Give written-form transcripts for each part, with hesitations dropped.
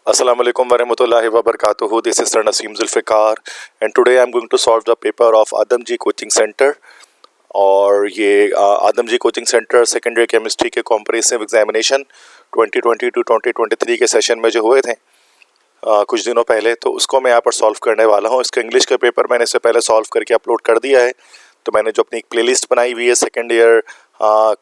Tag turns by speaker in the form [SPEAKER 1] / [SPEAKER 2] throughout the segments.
[SPEAKER 1] Assalamu alaikum warahmatullahi wabarakatuh. This is Sir Naseem Zulfikar and today I'm going to solve the paper of Adamjee coaching centre. और ये Adamjee coaching centre secondary chemistry के comprehensive examination 2020 to 2023 के session में जो हुए थे कुछ दिनों पहले, तो उसको मैं यहाँ पर सॉल्व करने वाला हूँ। इसका इंग्लिश का पेपर मैंने इससे पहले सॉल्व करके अपलोड कर दिया है। तो मैंने जो अपनी एक प्लेलिस्ट बनाई हुई है second year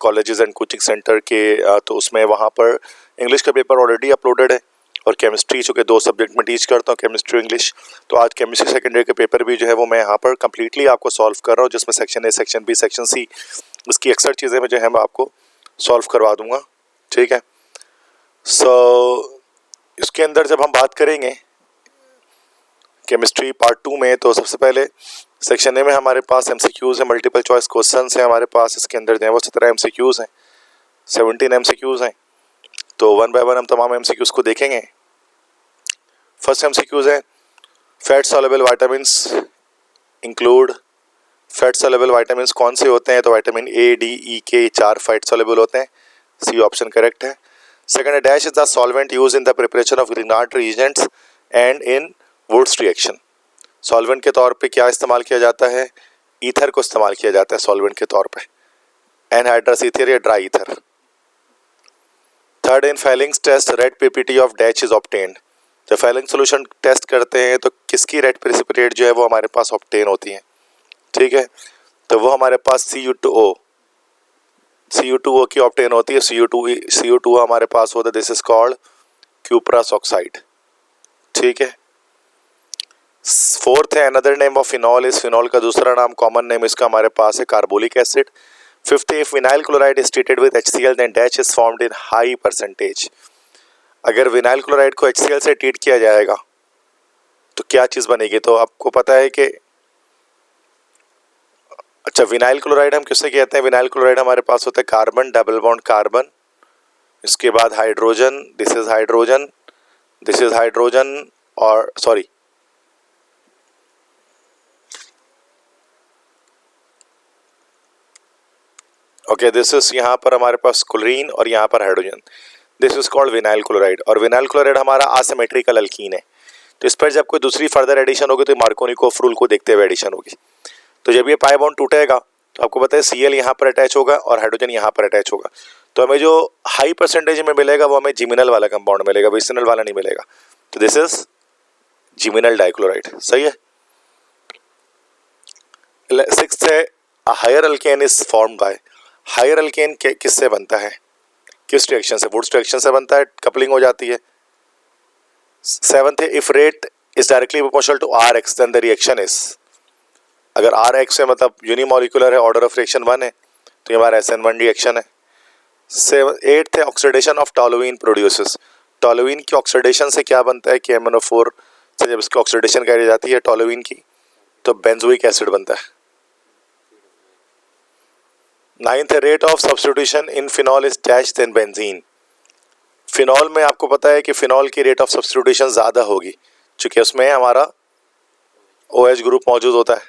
[SPEAKER 1] colleges and coaching centre के, तो उसमें वहाँ पर इंग्लिश का पेपर ऑलरेडी अपलोडेड है और केमिस्ट्री चूँकि 2 सब्जेक्ट में टीच करता हूँ, केमिस्ट्री इंग्लिश। तो आज केमिस्ट्री सेकेंड ईयर के पेपर भी जो है वो मैं यहाँ पर कम्प्लीटली आपको सॉल्व कर रहा हूँ, जिसमें section A, section B, section C, इसकी अक्सर चीज़ें मैं जो है मैं आपको सॉल्व करवा दूँगा। ठीक है। इसके अंदर जब हम बात करेंगे केमिस्ट्री पार्ट 2 में, तो सबसे पहले सेक्शन ए में हमारे पास एमसीक्यूज़ है, मल्टीपल चॉइस क्वेश्चंस हैं हमारे पास। इसके अंदर जो है वो 17 एमसीक्यूज़ हैं, 17 एमसीक्यूज़ हैं। तो वन बाय वन हम तमाम एमसीक्यूज़ को देखेंगे। फर्स्ट एमसीक्यूज़ है fat soluble vitamins include. Fat soluble vitamins कौन से होते हैं? तो विटामिन ए, डी, ई, के 4 फैट सॉल्युबल होते हैं। सी ऑप्शन करेक्ट है। सेकंड है dash is the solvent use in the preparation of Grignard Regents and in Wurtz reaction. Solvent के तौर पे क्या इस्तेमाल किया जाता है? ईथर को इस्तेमाल किया जाता है सॉल्वेंट के तौर पे, एनहाइड्रस ईथर या dry ether. Third, in Fehling's test red PPT of dash is obtained. जब फेलिंग सोल्यूशन टेस्ट करते हैं तो किसकी रेड प्रेसिपिटेट जो है वो हमारे पास ऑब्टेन होती है। ठीक है, तो वो हमारे पास CU2O की ऑब्टेन होती है। CU2 हमारे पास होता है, this is called cuprous oxide. ठीक है। फोर्थ है another name of phenol is. Phenol का दूसरा नाम, कॉमन नेम इसका हमारे पास है कार्बोलिक एसिड। फिफ्थ है if vinyl chloride is treated with HCl then dash is formed in high percentage. अगर विनाइल क्लोराइड को HCl से ट्रीट किया जाएगा तो क्या चीज़ बनेगी? तो आपको पता है कि अच्छा, विनाइल क्लोराइड हम किससे कहते हैं? विनाइल क्लोराइड हमारे पास होता है कार्बन, डबल बॉन्ड कार्बन, इसके बाद hydrogen, this is hydrogen, this is hydrogen, और सॉरी ओके, दिस इज यहाँ पर हमारे पास क्लोरीन और यहाँ पर hydrogen. This is called vinyl chloride. और विनाइल क्लोराइड हमारा असिमेट्रिकल अल्कीन है। तो इस पर जब कोई दूसरी फर्दर एडिशन होगी तो मार्कोनिकोव रूल को देखते हुए एडिशन होगी। तो जब ये पाई बॉन्ड टूटेगा तो आपको पता है Cl यहाँ पर अटैच होगा और हाइड्रोजन यहाँ पर अटैच होगा। तो हमें जो हाई परसेंटेज में मिलेगा वो हमें जिमिनल वाला कंपाउंड मिलेगा, विसिनल वाला नहीं मिलेगा। तो दिस इज जिमिनल डाइक्लोराइड। सही है। सिक्स्थ है higher alkane is formed by. Higher alkane किससे बनता है? किस रिएक्शन से? वुड्स रिएक्शन से बनता है, कपलिंग हो जाती है। सेवंथ है if rate is directly proportional to Rx then the reaction is. अगर Rx है मतलब यूनिमोलिकुलर है, ऑर्डर ऑफ रिएक्शन 1 है, तो ये हमारा SN1 रिएक्शन है। 8th है oxidation of toluene produces. Toluene की ऑक्सीडेशन से क्या बनता है? कि MnO4 से जब इसकी ऑक्सीडेशन करी जाती है टोलुइन की तो बेंजोइक एसिड बनता है। 9th है rate of substitution in phenol is dash than benzene. Phenol में आपको पता है कि फिनॉल की रेट ऑफ सब्स्टिट्यूशन ज़्यादा होगी चूँकि उसमें हमारा OH ग्रुप मौजूद होता है।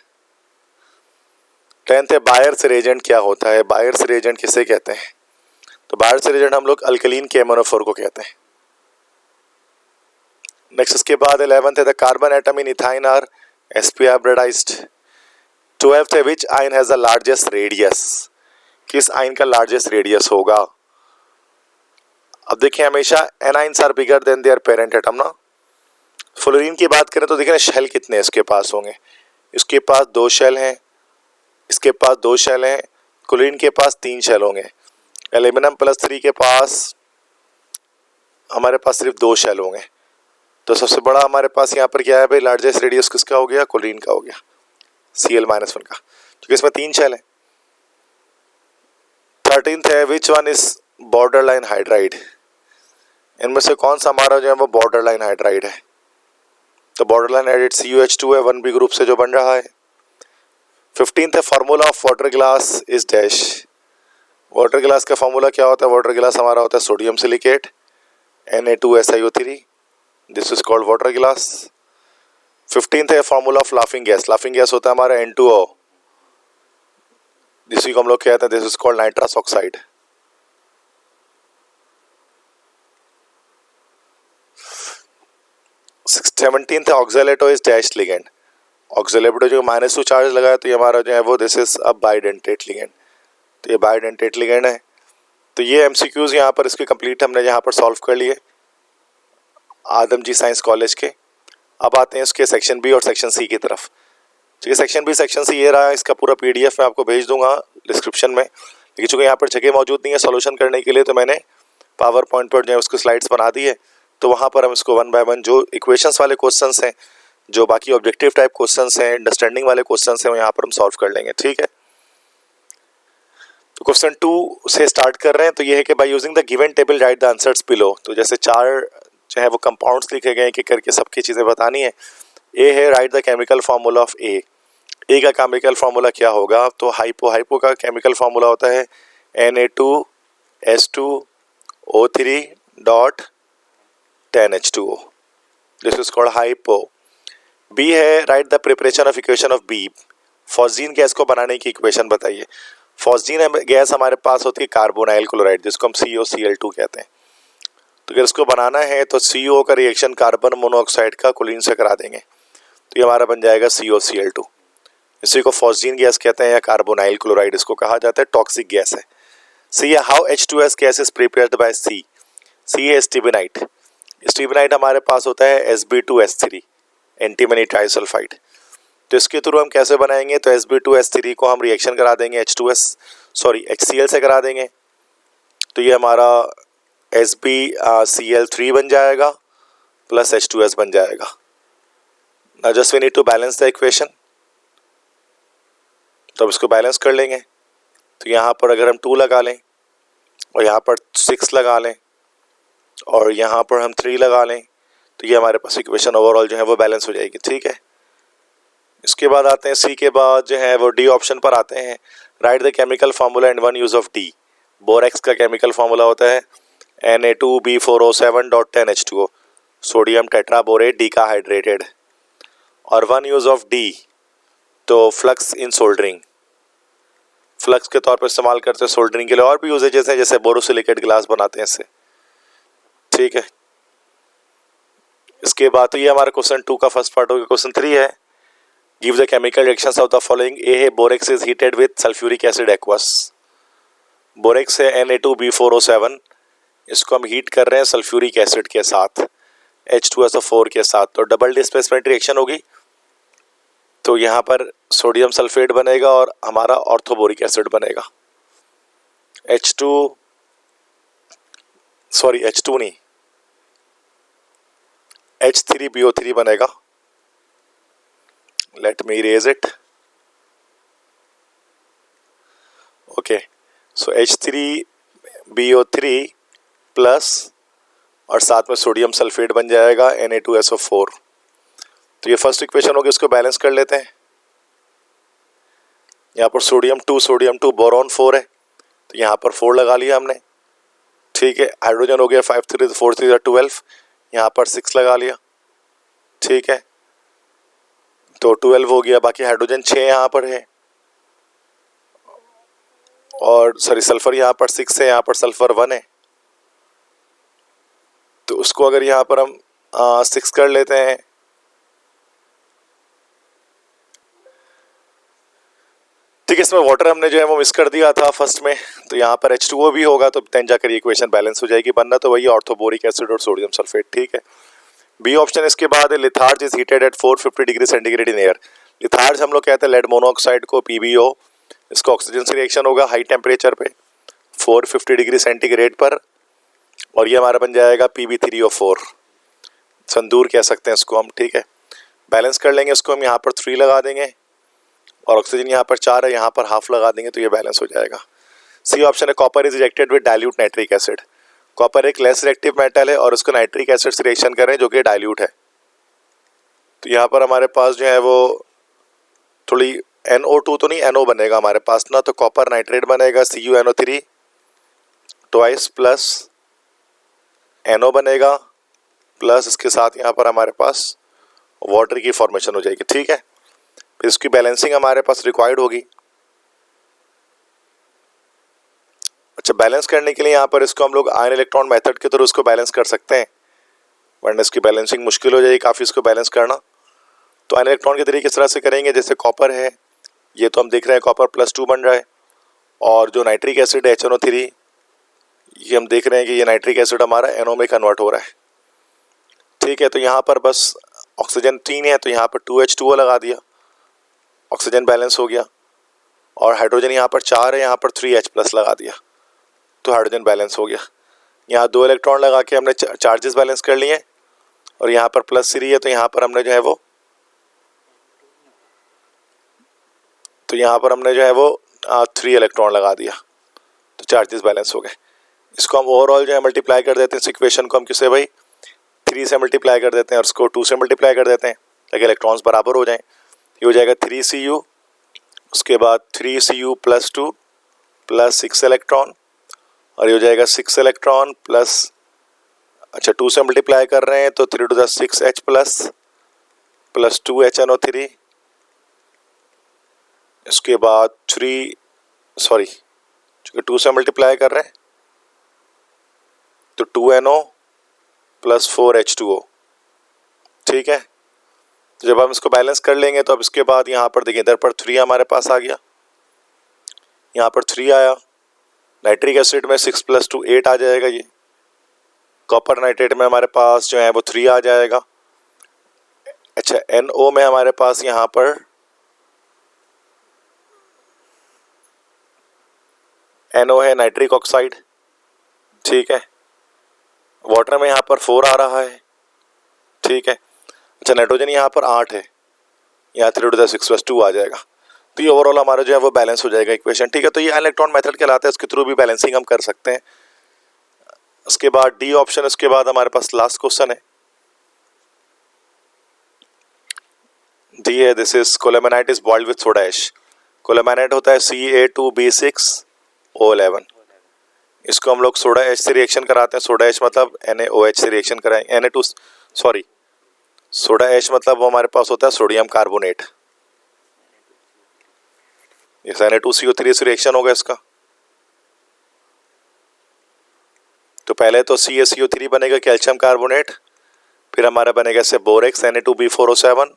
[SPEAKER 1] 10th है बायर्स रिएजेंट क्या होता है? बायर्स रिएजेंट किसे कहते हैं? तो बायर्स रिएजेंट हम लोग अल्कलीन के MnO4 को कहते हैं। नेक्स्ट इसके बाद 11th है the carbon atom in ethyne are sp hybridized. 12th है which ion has the largest radius. किस आयन का लार्जेस्ट रेडियस होगा? अब देखिए हमेशा anions are bigger than their parent atom ना। फ्लोरीन की बात करें तो देखिए शेल कितने इसके पास होंगे। इसके पास 2 शेल हैं, इसके पास 2 शेल हैं, क्लोरीन के पास 3 शेल होंगे। एल्यूमिनियम +3 के पास हमारे पास सिर्फ 2 शेल होंगे। तो सबसे बड़ा हमारे पास यहाँ पर क्या है भाई? लार्जेस्ट रेडियस किसका हो गया? क्लोरीन का हो गया, Cl-1 का, क्योंकि इसमें 3 शेल हैं। 13th है which one is border line hydride. इनमें से कौन सा हमारा जो है वो बॉर्डर लाइन हाइड्राइड है? तो बॉर्डर लाइन हाइड्राइड CuH2 है, 1b ग्रुप से जो बन रहा है। 15th है formula of water glass is dash. Water glass का फार्मूला क्या होता है? वाटर ग्लास हमारा होता है sodium silicate Na2SiO3, this is called water glass. 15th है formula of laughing gas. Laughing gas होता है हमारा N2O, जिसी को हम लोग कहते हैं this is called nitrous oxide. 17th oxalato is dash ligand. Oxalato जो -2 चार्ज लगाया तो ये हमारा जो है वो this is a bidentate ligand, तो ये बाइडेंटेट लिगेंड है। तो ये एमसीक्यूज यहाँ पर इसके कंप्लीट हमने यहाँ पर सॉल्व कर लिए आदमजी साइंस कॉलेज के। अब आते हैं इसके सेक्शन बी और सेक्शन सी की तरफ। ठीक है, सेक्शन बी सेक्शन सी ये रहा, इसका पूरा पीडीएफ मैं आपको भेज दूंगा डिस्क्रिप्शन में, लेकिन चूँकि यहाँ पर जगह मौजूद नहीं है सॉल्यूशन करने के लिए तो मैंने पावर पॉइंट पर जो है उसकी स्लाइड्स बना दी है। तो वहाँ पर हम इसको 1 बाय 1 जो इक्वेशंस वाले क्वेश्चंस हैं, जो बाकी ऑब्जेक्टिव टाइप क्वेश्चंस हैं, अंडरस्टैंडिंग वाले क्वेश्चंस हैं, वो यहाँ पर हम सॉल्व कर लेंगे। ठीक है, तो क्वेश्चन 2 से स्टार्ट कर रहे हैं। तो ये है कि by using the given table right the answers below. तो जैसे 4 जो है वो कंपाउंड्स लिखे गए हैं कि करके सबकी चीज़ें बतानी है। ए है write the chemical formula of A. A का केमिकल फार्मूला क्या होगा? तो हाइपो का केमिकल फार्मूला होता है Na2S2O3.10H2O। This is called hypo. B है write the preparation of equation of B. Phosgene gas को बनाने की इक्वेशन बताइए। फॉस्जीन गैस हमारे पास होती है कार्बोनाइल क्लोराइड, जिसको हम COCl2 कहते हैं। तो अगर इसको बनाना है तो CO का रिएक्शन कार्बन मोनोऑक्साइड का क्लोरीन से करा देंगे, तो ये हमारा बन जाएगा COCl2। इसी को फॉस्जीन गैस कहते हैं या कार्बोनाइल क्लोराइड इसको कहा जाता है, टॉक्सिक गैस है। सी है how H2S gas is prepared by C. C है स्टीबेनाइट। स्टीबेनाइट हमारे पास होता है Sb2S3 एंटीमनी ट्राइसल्फाइड। तो इसके थ्रू हम कैसे बनाएंगे? तो Sb2S3 को हम रिएक्शन करा देंगे HCl से करा देंगे, तो ये हमारा SbCl3 बन जाएगा प्लस H2S बन जाएगा। Now just we need to balance the equation. तो अब इसको बैलेंस कर लेंगे। तो यहाँ पर अगर हम 2 लगा लें और यहाँ पर 6 लगा लें और यहाँ पर हम 3 लगा लें, तो ये हमारे पास इक्वेशन ओवरऑल जो है वो बैलेंस हो जाएगी। ठीक है, इसके बाद आते हैं सी के बाद जो है वो डी ऑप्शन पर आते हैं। Right the chemical formula and 1 use of D. Borax का केमिकल फार्मूला होता है Na2B4O7.10H2O, सोडियम टेट्राबोरेट डीकाहाइड्रेटेड। और 1 यूज ऑफ डी तो फ्लक्स इन सोल्डरिंग, फ्लक्स के तौर पर इस्तेमाल करते हैं सोल्डरिंग के लिए। और भी यूजेजेस हैं जैसे बोरोसिलिकेट ग्लास बनाते हैं इससे। ठीक है, इसके बाद तो ये हमारा क्वेश्चन 2 का फर्स्ट पार्ट हो गया। क्वेश्चन 3 है give the chemical reactions of the following. A है borax is heated with sulphuric acid aqueous. Borax है Na2B4O7, इसको हम हीट कर रहे हैं सल्फ्यूरिक एसिड के साथ H2SO4 के साथ, तो डबल डिस्प्लेसमेंट रिएक्शन होगी। तो यहाँ पर सोडियम सल्फेट बनेगा और हमारा ऑर्थोबोरिक एसिड बनेगा। H2 नहीं, H3BO3 बनेगा। Let me erase it. Okay, so H3BO3 plus और साथ में सोडियम सल्फेट बन जाएगा Na2SO4। तो ये फर्स्ट इक्वेशन होगी, इसको बैलेंस कर लेते हैं। यहाँ पर सोडियम 2 बोरॉन 4 है, तो यहाँ पर 4 लगा लिया हमने। ठीक है, हाइड्रोजन हो गया 5 3 4 3 12, यहाँ पर 6 लगा लिया। ठीक है, तो 12 हो गया, बाकी हाइड्रोजन 6 यहाँ पर है और सल्फर यहाँ पर 6 है, यहाँ पर सल्फर 1 है। तो उसको अगर यहाँ पर हम 6 कर लेते हैं, ठीक है, इसमें वाटर हमने जो है वो मिस कर दिया था फर्स्ट में, तो यहाँ पर H2O भी होगा, तो देन जाकर ये इक्वेशन बैलेंस हो जाएगी। बनना तो वही ऑर्थोबोरिक एसिड और सोडियम सल्फेट। ठीक है, बी ऑप्शन इसके बाद है litharge is heated at 450 degree centigrade in air. Litharge हम लोग कहते हैं लेड मोनोऑक्साइड को, PbO, इसको ऑक्सीजन से रिएक्शन होगा हाई टेम्परेचर पे 450 डिग्री सेंटीग्रेड पर, और ये हमारा बन जाएगा Pb3O4, संदूर कह सकते हैं इसको हम। ठीक है, बैलेंस कर लेंगे इसको हम, यहाँ पर 3 लगा देंगे और ऑक्सीजन यहाँ पर 4 है, यहाँ पर हाफ लगा देंगे, तो ये बैलेंस हो जाएगा। सी ऑप्शन है copper is reacted with dilute nitric acid. Copper एक लेस रिएक्टिव मेटल है और उसको नाइट्रिक एसिड से रिएक्शन करें जो कि डाइल्यूट है। तो यहाँ पर हमारे पास जो है वो थोड़ी NO2 तो नहीं NO बनेगा हमारे पास ना, तो कॉपर नाइट्रेट बनेगा CuNO3 ट्वाइस प्लस NO बनेगा प्लस इसके साथ यहाँ पर हमारे पास वाटर की फॉर्मेशन हो जाएगी। ठीक है, फिर इसकी बैलेंसिंग हमारे पास रिक्वायर्ड होगी। अच्छा, बैलेंस करने के लिए यहाँ पर इसको हम लोग आयन इलेक्ट्रॉन मेथड के थ्रू इसको बैलेंस कर सकते हैं। वरना इसकी बैलेंसिंग मुश्किल हो जाएगी काफ़ी इसको बैलेंस करना। तो आयन इलेक्ट्रॉन के तरीके किस तरह से करेंगे, जैसे कॉपर है, ये तो हम देख रहे हैं कॉपर +2 बन रहा है, और जो नाइट्रिक एसिड है HNO3, ये हम देख रहे हैं कि ये नाइट्रिक एसिड हमारा NO में कन्वर्ट हो रहा है। ठीक है, तो यहाँ पर बस ऑक्सीजन 3 है तो यहाँ पर 2H2O लगा दिया, ऑक्सीजन बैलेंस हो गया, और हाइड्रोजन यहाँ पर 4 है, यहाँ पर 3H+ लगा दिया, तो हाइड्रोजन बैलेंस हो गया। यहाँ 2 इलेक्ट्रॉन लगा के हमने चार्जेस बैलेंस कर लिए, और यहाँ पर +3 है तो यहाँ पर हमने जो है वो 3 इलेक्ट्रॉन लगा दिया, तो चार्जेस बैलेंस हो गए। इसको हम ओवरऑल जो है मल्टीप्लाई कर देते हैं, इस इक्वेशन को हम किससे भाई 3 से मल्टीप्लाई कर देते हैं, और इसको 2 से मल्टीप्लाई कर देते हैं ताकि इलेक्ट्रॉन्स बराबर हो जाएं। ये हो जाएगा 3Cu, उसके बाद 3Cu +2 + 6 इलेक्ट्रॉन, और ये हो जाएगा 6 इलेक्ट्रॉन प्लस, अच्छा 2 से मल्टीप्लाई कर रहे हैं तो 3 to the 6H+ + 2HNO3, इसके बाद 2 से मल्टीप्लाई कर रहे हैं तो 2NO + 4H2O। ठीक है, तो जब हम इसको बैलेंस कर लेंगे तो अब इसके बाद यहाँ पर देखिए इधर पर 3 हमारे पास आ गया, यहाँ पर 3 आया, नाइट्रिक एसिड में 6 + 2 8 आ जाएगा, ये कॉपर नाइट्रेट में हमारे पास जो है वो 3 आ जाएगा। अच्छा NO में हमारे पास यहाँ पर NO है नाइट्रिक ऑक्साइड, ठीक है, वाटर में यहाँ पर 4 आ रहा है, ठीक है। अच्छा नाइट्रोजन यहाँ पर 8 है, यहाँ 3 to the 6 + 2 आ जाएगा, तो ये ओवरऑल हमारा जो है वो बैलेंस हो जाएगा इक्वेशन। ठीक है, तो ये इलेक्ट्रॉन मेथड कहलाता है, इसके थ्रू भी बैलेंसिंग हम कर सकते हैं। उसके बाद डी ऑप्शन, उसके बाद हमारे पास लास्ट क्वेश्चन है, डी है, this is colemanite is boiled with soda ash. Colemanite होता है Ca2B6O11, इसको हम लोग सोडा ऐश से रिएक्शन कराते हैं। सोडा ऐश मतलब NaOH से रिएक्शन कराएं, सोडा ऐश मतलब वो हमारे पास होता है सोडियम कार्बोनेट, इस Na2CO3 से रिएक्शन होगा इसका। तो पहले तो CaCO3 बनेगा कैल्शियम कार्बोनेट, फिर हमारा बनेगा इससे बोरेक्स Na2B4O7,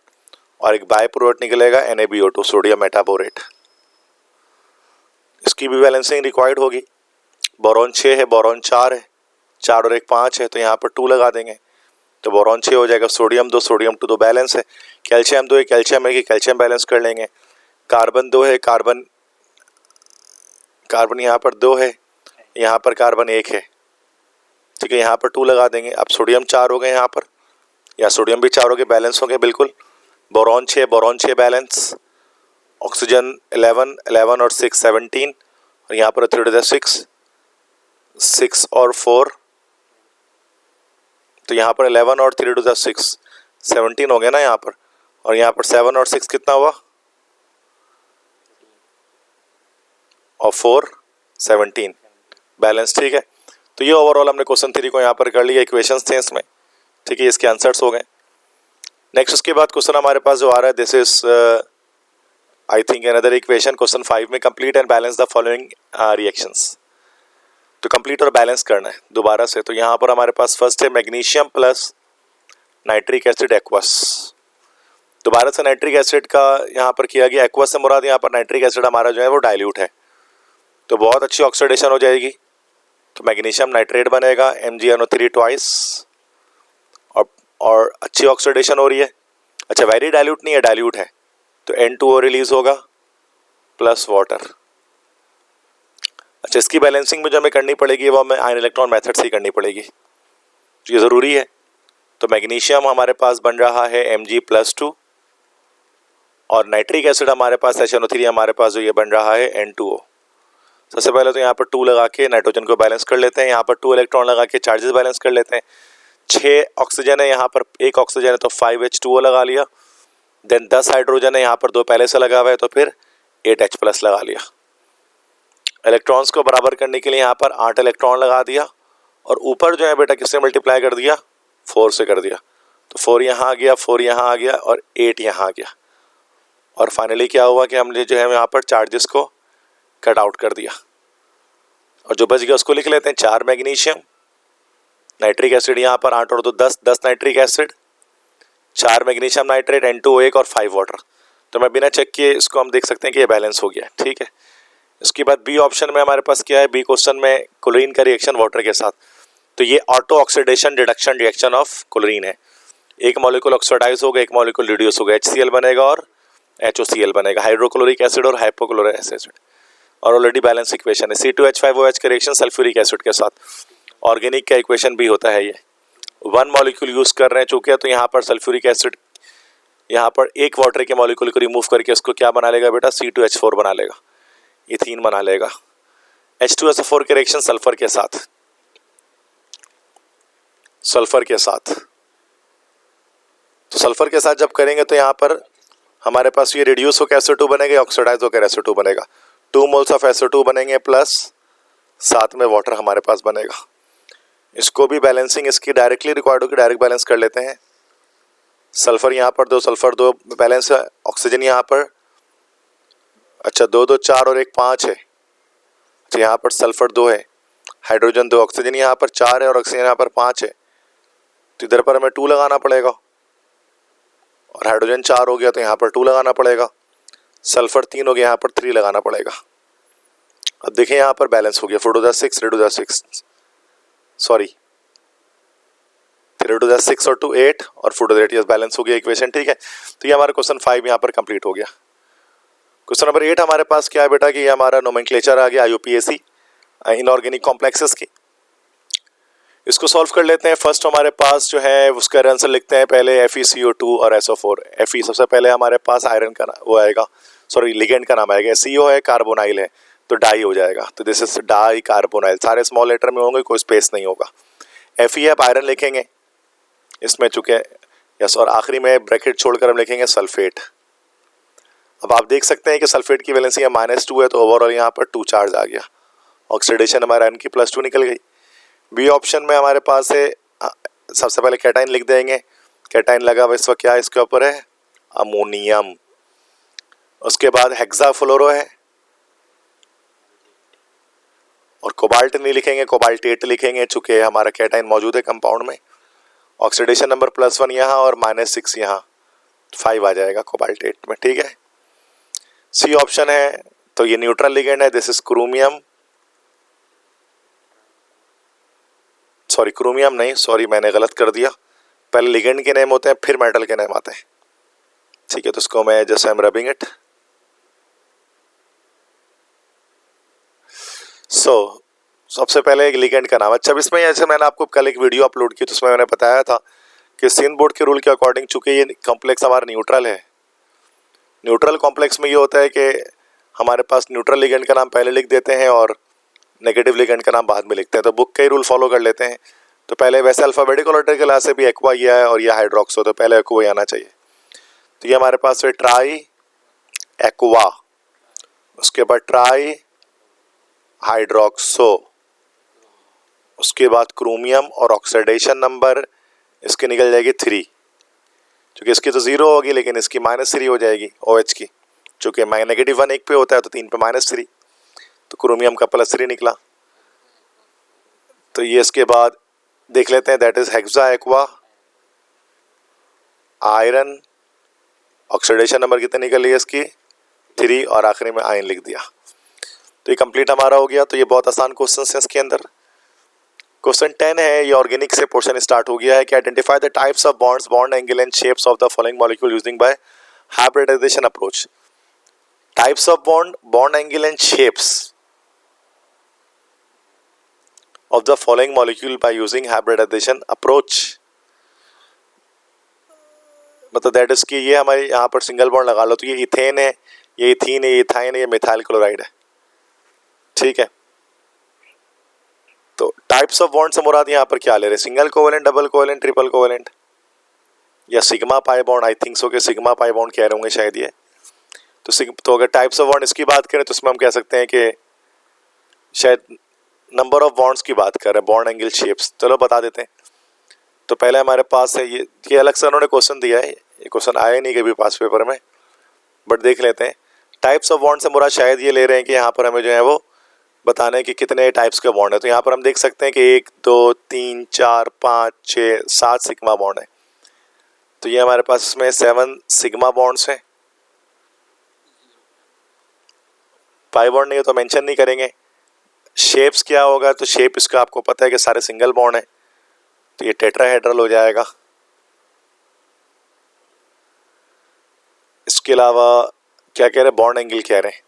[SPEAKER 1] और एक बाय प्रोडक्ट निकलेगा NaBO2 सोडियम मेटाबोरेट। इसकी भी बैलेंसिंग रिक्वायर्ड होगी। बोरॉन 6 है, बोरॉन 4 है, 4 और 1 5 है, तो यहाँ पर 2 लगा देंगे, तो बोरॉन 6 हो जाएगा, सोडियम 2 सोडियम 2 तो बैलेंस है, कैल्शियम 2 है, कैल्शियम है कि कैल्शियम बैलेंस कर लेंगे, कार्बन 2 है, कार्बन यहाँ पर 2 है, यहाँ पर कार्बन 1 है, ठीक है, यहाँ पर 2 लगा देंगे। अब सोडियम 4 हो गए यहाँ पर, या सोडियम भी 4 हो गए, बैलेंस हो गए बिल्कुल। बोरॉन 6 बैलेंस, ऑक्सीजन 11 और 6 17, और यहाँ पर 3 to the 6 और 4, तो यहाँ पर 11 और 3 to the 6 17 हो गया ना यहाँ पर, और यहाँ पर 7 और 6 कितना हुआ, और 4 17 बैलेंस। ठीक है, तो ये ओवरऑल हमने क्वेश्चन 3 को यहाँ पर कर लिया, इक्वेशंस थे इसमें, ठीक है, इसके आंसर्स हो गए। नेक्स्ट उसके बाद क्वेश्चन हमारे पास जो आ रहा है, this is I think another equation, question 5 में complete and balance the following reactions. तो कंप्लीट और बैलेंस करना है दोबारा से। तो यहाँ पर हमारे पास फर्स्ट है magnesium plus nitric acid aqueous. दोबारा से नाइट्रिक एसिड का यहाँ पर किया गया, एक्वस से मुराद यहाँ पर नाइट्रिक एसिड हमारा जो है वो डाइल्यूट है, तो बहुत अच्छी ऑक्सीडेशन हो जाएगी, तो मैग्नीशियम नाइट्रेट बनेगा MgNO3 ट्वाइस, और अच्छी ऑक्सीडेशन हो रही है। अच्छा वेरी डाइल्यूट नहीं है, डाइल्यूट है, तो N2O रिलीज होगा प्लस वाटर। अच्छा इसकी बैलेंसिंग में जो हमें करनी पड़ेगी वो हमें आयन इलेक्ट्रॉन मेथड से ही करनी पड़ेगी, ये ज़रूरी है। तो मैग्नीशियम हमारे पास बन रहा है Mg+2, और नाइट्रिक एसिड हमारे पास HNO3 हमारे पास जो ये बन रहा है N2O। सबसे पहले तो यहाँ पर 2 लगा के नाइट्रोजन को बैलेंस कर लेते हैं, यहाँ पर 2 इलेक्ट्रॉन लगा के चार्जेस बैलेंस कर लेते हैं। 6 ऑक्सीजन है, यहाँ पर 1 ऑक्सीजन है तो 5H2O लगा लिया, देन 10 हाइड्रोजन है, यहाँ पर 2 पहले से लगा हुआ है तो फिर 8H+ लगा लिया। इलेक्ट्रॉन्स को बराबर करने के लिए यहाँ पर 8 इलेक्ट्रॉन लगा दिया, और ऊपर जो है बेटा किससे मल्टीप्लाई कर दिया, 4 से कर दिया, तो 4 यहाँ आ गया, 4 यहाँ आ गया, और 8 यहाँ आ गया। और फाइनली क्या हुआ कि हमने जो है यहाँ पर चार्जेस को कट आउट कर दिया, और जो बच गया उसको लिख लेते हैं, 4 मैग्नीशियम नाइट्रिक एसिड यहाँ पर 8 और 2 10, 10 nitric acid, 4 magnesium nitrate, N2O1 और 5 वाटर। तो मैं बिना चेक किए इसको हम देख सकते हैं कि ये बैलेंस हो गया, ठीक है। इसके बाद बी ऑप्शन में हमारे पास क्या है, बी क्वेश्चन में क्लोरीन का रिएक्शन वाटर के साथ, तो ये auto oxidation reduction reaction of chlorine है। एक मॉलिक्यूल ऑक्सीडाइज होगा, एक मॉलिक्यूल रिड्यूस होगा, HCl बनेगा और HOCl बनेगा, हाइड्रोक्लोरिक एसिड और हाइपोक्लोरिक एसिड, और ऑलरेडी बैलेंस इक्वेशन है। C2H5OH का रिएक्शन सल्फ्यूरिक एसिड के साथ, ऑर्गेनिक का इक्वेशन भी होता है ये। 1 मॉलिक्यूल यूज कर रहे हैं चूंकि, तो यहाँ पर सल्फ्यूरिक एसिड यहाँ पर एक वाटर के मॉलिक्यूल को रिमूव करके उसको क्या बना लेगा बेटा, C2H4 बना लेगा, इथीन बना लेगा। H2SO4 के रिएक्शन सल्फर के साथ, सल्फर के साथ, तो सल्फर के साथ जब करेंगे तो यहाँ पर हमारे पास ये रिड्यूस होकर SO2 बनेगा, ऑक्सीडाइज होकर SO2 बनेगा, 2 मोल्स ऑफ SO2 बनेंगे प्लस साथ में वाटर हमारे पास बनेगा। इसको भी बैलेंसिंग इसकी डायरेक्टली रिक्वायर्ड होगी, डायरेक्ट बैलेंस कर लेते हैं। सल्फर यहाँ पर 2, सल्फर 2 बैलेंस है, ऑक्सीजन यहाँ पर अच्छा 2 2 4 और 1 5 है। अच्छा यहाँ पर सल्फर 2 है, हाइड्रोजन 2, ऑक्सीजन यहाँ पर 4 है और ऑक्सीजन यहाँ पर 5 है, तो इधर पर हमें 2 लगाना पड़ेगा, और हाइड्रोजन 4 हो गया तो यहाँ पर 2 लगाना पड़ेगा, सल्फर 3 हो गया, यहाँ पर 3 लगाना पड़ेगा। अब देखें यहाँ पर बैलेंस हो गया, 4 2 6 3 2 6 सॉरी 3 2 6 और 2 8 और 4 2 8, यस बैलेंस हो गया इक्वेशन, ठीक है। तो ये हमारा क्वेश्चन 5 यहाँ पर कंप्लीट हो गया। क्वेश्चन नंबर 8 हमारे पास क्या है बेटा कि ये हमारा नोमेनक्लेचर आ गया IUPAC इनऑर्गेनिक कॉम्प्लेक्सेस की। इसको सॉल्व कर लेते हैं। फर्स्ट हमारे पास जो है उसका आंसर लिखते हैं पहले FeCO2 और SO4। Fe सबसे पहले हमारे पास आयरन का वो आएगा, सॉरी लिगेंड का नाम आएगा, CO है, कार्बोनाइल है, तो डाई हो जाएगा, तो दिस इज डाई कार्बोनाइल, सारे स्मॉल लेटर में होंगे, कोई स्पेस नहीं होगा। Fe आप आयरन लिखेंगे इसमें चुके यस, और आखिरी में ब्रैकेट छोड़कर हम लिखेंगे सल्फेट। अब आप देख सकते हैं कि सल्फेट की वैलेंसी -2 है, तो ओवरऑल यहाँ पर 2 चार्ज आ गया, ऑक्सीडेशन हमारा N की +2 निकल गई। बी ऑप्शन में हमारे पास है, सबसे पहले कैटाइन लिख देंगे, कैटाइन लगा हुआ इस वक्त क्या इसके ऊपर है, अमोनियम। उसके बाद हेक्साफ्लोरो है, और कोबाल्ट नहीं लिखेंगे, कोबाल्टेट लिखेंगे चूंकि हमारा कैटाइन मौजूद है कंपाउंड में। ऑक्सीडेशन नंबर +1 यहाँ और -6 यहाँ, 5 आ जाएगा कोबाल्टेट में, ठीक है। सी ऑप्शन है, तो ये न्यूट्रल लिगेंड है, this is chromium, sorry chromium नहीं, सॉरी मैंने गलत कर दिया, पहले लिगेंड के नेम होते हैं फिर मेटल के नेम आते हैं, ठीक है। तो इसको मैं जैसे आई एम रबिंग इट, सो सबसे पहले एक लिगेंड का नाम। अच्छा इसमें जैसे मैंने आपको कल एक वीडियो अपलोड की तो उसमें मैंने बताया था कि सिंध बोर्ड के रूल के अकॉर्डिंग चूंकि ये कॉम्प्लेक्स हमारा न्यूट्रल है, न्यूट्रल कॉम्प्लेक्स में ये होता है कि हमारे पास न्यूट्रल लिगेंड का नाम पहले लिख देते हैं और नेगेटिव लिगेंड का नाम बाद में लिखते हैं, तो बुक के ही रूल फॉलो कर लेते हैं। तो पहले वैसे अल्फाबेटिकल ऑर्डर के लिहाज से भी एक्वा ये है और ये हाइड्रोक्सो, तो पहले एक्वा ही आना चाहिए। तो ये हमारे पास है ट्राई एक्वा, उसके बाद ट्राई हाइड्रोक्सो, उसके बाद क्रोमियम, और ऑक्सीडेशन नंबर इसकी निकल जाएगी 3, क्योंकि इसकी तो 0 होगी लेकिन इसकी -3 हो जाएगी OH की, चूँकि -1 एक पे होता है तो 3 पे -3, तो क्रोमियम का +3 निकला। तो ये इसके बाद देख लेते हैं, that is hexa aqua iron, oxidation number कितनी निकल रही है इसकी 3, और आखिरी में आयन लिख दिया। तो ये कंप्लीट हमारा हो गया। तो ये बहुत आसान क्वेश्चन है इसके अंदर। क्वेश्चन 10 है, ये ऑर्गेनिक से पोर्शन स्टार्ट हो गया है कि identify the types of bonds, bond angle and shapes of the following molecule using by hybridization approach. Types of bond, bond angle and shapes of the following molecule by using hybridization approach, मतलब that is कि ये हमारे यहाँ पर single bond लगा लो तो ये ethane है, ये इथीन है, ये इथाइन है, ये मिथाइल क्लोराइड है, ठीक है। तो टाइप्स ऑफ बॉन्ड से मुराद यहाँ पर क्या ले रहे, single covalent, double covalent, triple covalent, या sigma pi bond, I think so कि सिग्मा पाई बॉन्ड कह रहे होंगे शायद ये। तो अगर टाइप्स ऑफ बॉन्ड इसकी बात करें तो इसमें हम कह सकते हैं कि शायद नंबर ऑफ बॉन्ड्स की बात कर रहे हैं, बॉन्ड एंगल शेप्स, चलो बता देते हैं। तो पहले हमारे पास है ये अलग से उन्होंने क्वेश्चन दिया है, ये क्वेश्चन आया नहीं कभी पास पेपर में, बट देख लेते हैं। टाइप्स ऑफ बॉन्ड से मुराद शायद ये ले रहे हैं कि यहाँ पर हमें जो है वो बताने कि कितने टाइप्स का बॉन्ड है। तो यहाँ पर हम देख सकते हैं कि 1 2 3 4 5 6 7 सिग्मा बॉन्ड है। तो ये हमारे पास इसमें 7 सिग्मा बॉन्ड्स हैं। पाई बॉन्ड नहीं है तो मेंशन नहीं करेंगे। शेप्स क्या होगा, तो शेप इसका आपको पता है कि सारे सिंगल बॉन्ड है, तो ये टेट्राहेड्रल हो जाएगा। इसके अलावा क्या कह रहे हैं, बॉन्ड एंगल कह रहे हैं,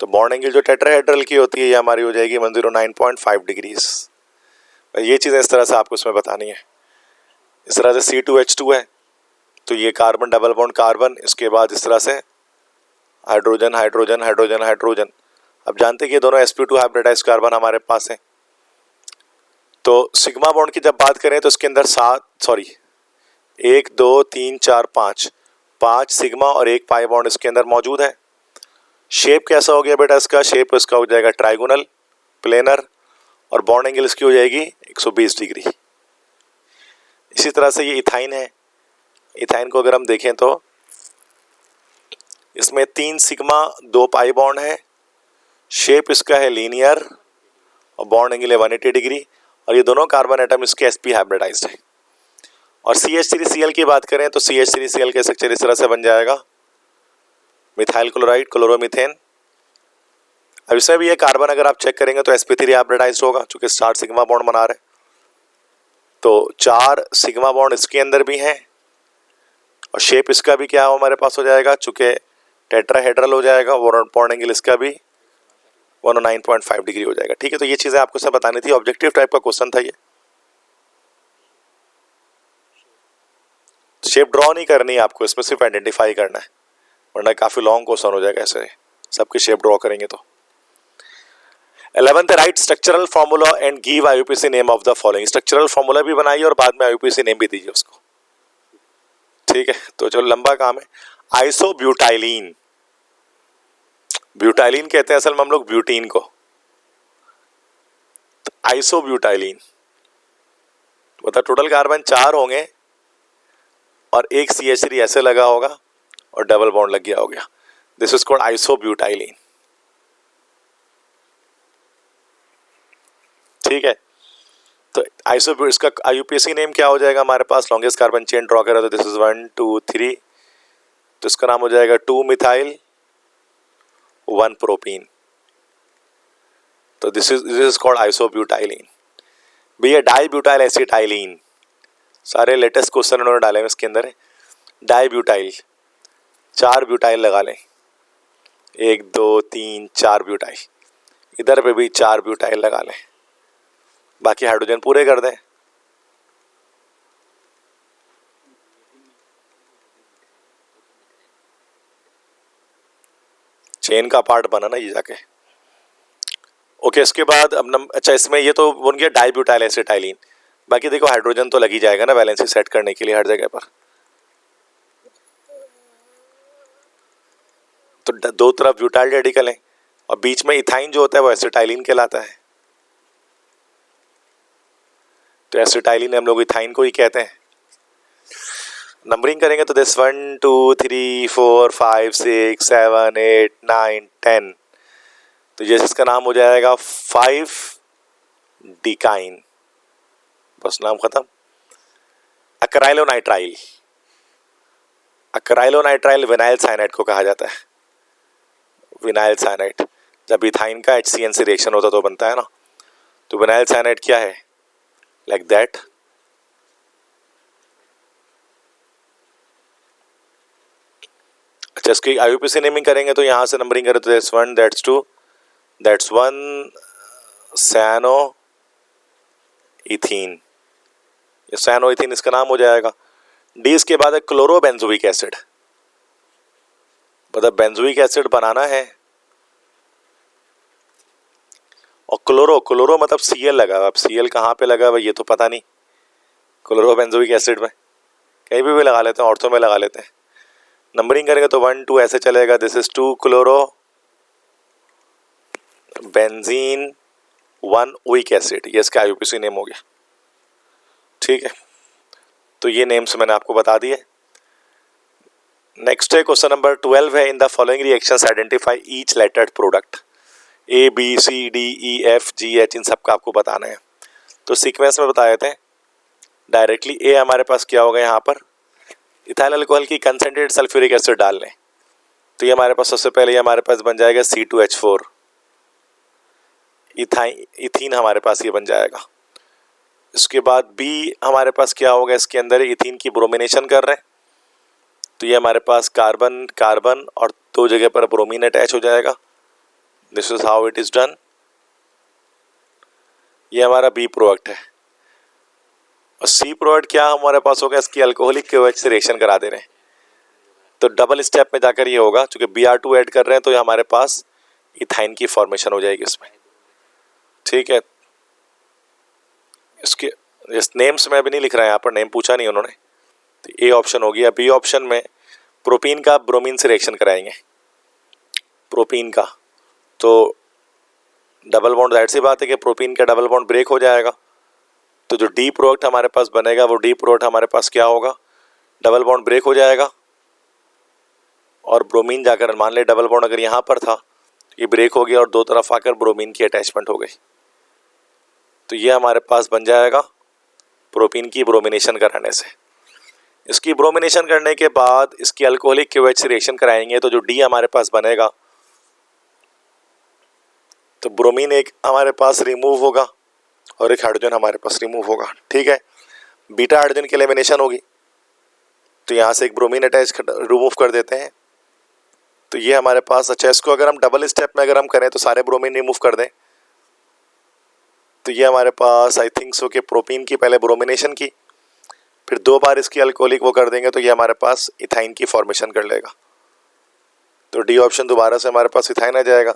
[SPEAKER 1] तो बॉन्ड एंगल जो टेट्राहेड्रल की होती है ये हमारी हो जाएगी 109.5 डिग्रीज। ये चीज़ें इस तरह से आपको इसमें बतानी है। इस तरह से C2H2 है, तो ये कार्बन डबल बॉन्ड कार्बन, इसके बाद इस तरह से हाइड्रोजन हाइड्रोजन हाइड्रोजन हाइड्रोजन। अब जानते हैं कि ये दोनों sp2 हाइब्रिडाइज कार्बन हमारे पास है। तो सिग्मा बॉन्ड की जब बात करें तो इसके अंदर 1 2 3 4 5 सिग्मा और 1 पाई बॉन्ड इसके अंदर मौजूद है। शेप कैसा हो गया बेटा इसका, शेप इसका हो जाएगा ट्राइगोनल प्लेनर, और बॉन्ड एंगल इसकी हो जाएगी 120 डिग्री। इसी तरह से ये इथाइन है। इथाइन को अगर हम देखें तो इसमें 3 सिग्मा 2 पाई बॉन्ड है, शेप इसका है लीनियर और बॉन्ड एंगल है 180 डिग्री, और ये दोनों कार्बन एटम इसके sp हाइब्रिडाइज्ड है। और CH3Cl की बात करें तो CH3Cl का स्ट्रक्चर इस तरह से बन जाएगा, मिथाइल क्लोराइड क्लोरोमीथेन। अब इसमें भी ये कार्बन अगर आप चेक करेंगे तो sp3 हाइब्रिडाइज्ड होगा, चूंकि 4 सिग्मा बॉन्ड बना रहे। तो 4 सिग्मा बॉन्ड इसके अंदर भी हैं, और शेप इसका भी क्या हमारे पास हो जाएगा, चूंकि टेट्राहेड्रल हो जाएगा, और बॉन्ड एंगल इसका भी 109.5 डिग्री हो जाएगा। ठीक है, तो ये चीजें आपको सब बतानी थी। ऑब्जेक्टिव टाइप का क्वेश्चन था ये। शेप ड्रॉ नहीं करनी है आपको, इसमें सिर्फ आइडेंटिफाई करना है, वरना काफी लॉन्ग क्वेश्चन हो जाएगा ऐसे सबकी शेप ड्रॉ करेंगे तो। 11th right structural formula and give IUPAC name of the following. Structural formula भी बनाइए और बाद में IUPAC नेम भी दीजिए उसको। ठीक है, तो जो लंबा काम है, आइसोब्यूटाइलिन। ब्यूटाइलिन कहते हैं असल में हम लोग ब्यूटीन को, तो आइसोब्यूटाइलिन मतलब टोटल कार्बन 4 होंगे और एक CH3 ऐसे लगा होगा और डबल बॉन्ड लग गया हो गया। This is called isobutylene. ठीक है, तो इसका IUPAC नेम क्या हो जाएगा हमारे पास, लॉन्गेस्ट कार्बन चेन ड्रॉ करें तो दिस इज 1 2 3, तो इसका नाम हो जाएगा 2 मिथाइल 1 प्रोपीन। तो दिस इज कॉल्ड आइसोब्यूटाइलिन। भैया डाईब्यूटाइल एसिटाइलिन, सारे लेटेस्ट क्वेश्चन उन्होंने डाले हैं इसके अंदर है। डाईब्यूटाइल 4 ब्यूटाइल लगा लें, 1 2 3 4 ब्यूटाइल, इधर पे भी 4 ब्यूटाइल लगा लें, बाकी हाइड्रोजन पूरे कर दें। चेन का पार्ट बना ना ये जाके। ओके, इसके बाद अब अच्छा इसमें ये तो बन गया डाईब्यूटाइल एसिटाइलिन। बाकी देखो हाइड्रोजन तो लग ही जाएगा ना वैलेंसी सेट करने के लिए हर जगह पर। तो दो तरफ ब्यूटाइल रेडिकल है और बीच में इथाइन जो होता है वो एसिटाइलिन कहलाता है। तो एसिटाइलिन हम लोग इथाइन को ही कहते हैं। नंबरिंग करेंगे तो दिस 1 2 3 4 5 6 7 8 9 10, तो जैसे इसका नाम हो जाएगा 5 डिकाइन, बस नाम खत्म। अक्राइलोनाइट्राइल, अक्राइलोनाइट्राइल विनाइल साइनाइड को कहा जाता है। विनाइल साइनाइड जब इथाइन का HCN से रिएक्शन होता तो बनता है ना, तो विनाइल साइनाइड क्या है, लाइक दैट। अच्छा, इसकी IUPAC नेमिंग करेंगे तो यहां से नंबरिंग करें तो दैट्स 1 दैट्स 2 दैट्स 1 सैनो इथीन, ये सैनो इथीन इसका नाम हो जाएगा। डी इसके बाद है क्लोरोबेंजोइक एसिड, मतलब बेंजोइक एसिड बनाना है। और क्लोरो मतलब Cl लगा हुआ, अब Cl कहाँ पे लगा हुआ ये तो पता नहीं। क्लोरोबेंजोइक एसिड में कहीं भी लगा लेते हैं, ऑर्थो में लगा लेते हैं। नंबरिंग करेंगे तो 1 2 ऐसे चलेगा। This is 2 chloro benzene 1 oic acid, ये इसका IUPAC नेम हो गया। ठीक है, तो ये नेम्स मैंने आपको बता दिए। नेक्स्ट है क्वेश्चन नंबर 12 है, in the following reactions identify each lettered product. A B C D E F G H इन सब का आपको बताना है। तो सीक्वेंस में बता देते हैं डायरेक्टली। ए हमारे पास क्या होगा, यहाँ पर इथाइल अल्कोहल की कंसनट्रेटेड सल्फ्यूरिक एसिड डाल लें तो ये हमारे पास सबसे पहले ये हमारे पास बन जाएगा C2H4, इथीन हमारे पास ये बन जाएगा। इसके बाद बी हमारे पास क्या होगा, इसके अंदर इथीन की ब्रोमिनेशन कर रहे हैं तो ये हमारे पास कार्बन कार्बन और दो जगह पर ब्रोमीन अटैच हो जाएगा। This is how it is done. ये हमारा बी प्रोडक्ट है। और सी प्रोडक्ट क्या हमारे पास होगा, इसकी अल्कोहलिक KOH से रिएक्शन करा दे रहे हैं तो डबल स्टेप में जाकर ये होगा, चूंकि Br2 ऐड कर रहे हैं तो ये हमारे पास इथाइन की फॉर्मेशन हो जाएगी इसमें। ठीक है, इसके इस नेम्स में अभी नहीं लिख रहा है, यहाँ पर नेम पूछा नहीं उन्होंने, तो ए ऑप्शन हो गया। बी ऑप्शन में प्रोपीन का ब्रोमीन से रिएक्शन कराएंगे, प्रोपीन का, तो डबल बॉन्ड, जाहिर सी बात है कि प्रोपीन का डबल बॉन्ड ब्रेक हो जाएगा तो जो डी प्रोडक्ट हमारे पास बनेगा वो डी प्रोडक्ट हमारे पास क्या होगा, डबल बॉन्ड ब्रेक हो जाएगा और ब्रोमीन जाकर, मान ले डबल बॉन्ड अगर यहाँ पर था ये ब्रेक हो गया और दो तरफ आकर ब्रोमीन की अटैचमेंट हो गई तो ये हमारे पास बन जाएगा प्रोपीन की ब्रोमिनेशन कराने से। इसकी ब्रोमिनेशन करने के बाद इसकी अल्कोहलिक KOH से रिएक्शन कराएंगे तो जो डी हमारे पास बनेगा तो ब्रोमीन एक हमारे पास रिमूव होगा और एक हाइड्रोजन हमारे पास रिमूव होगा। ठीक है, बीटा हाइड्रोजन की एलिमिनेशन होगी तो यहाँ से एक ब्रोमीन अटैच रिमूव कर देते हैं तो ये हमारे पास, अच्छा इसको अगर हम डबल स्टेप में अगर हम करें तो सारे ब्रोमीन रिमूव कर दें तो ये हमारे पास आई थिंक सो कि प्रोपीन की पहले ब्रोमिनेशन की, फिर दो बार इसकी अल्कोहलिक वो कर देंगे तो ये हमारे पास इथाइन की फॉर्मेशन कर लेगा। तो डी ऑप्शन दोबारा से हमारे पास इथाइन आ जाएगा।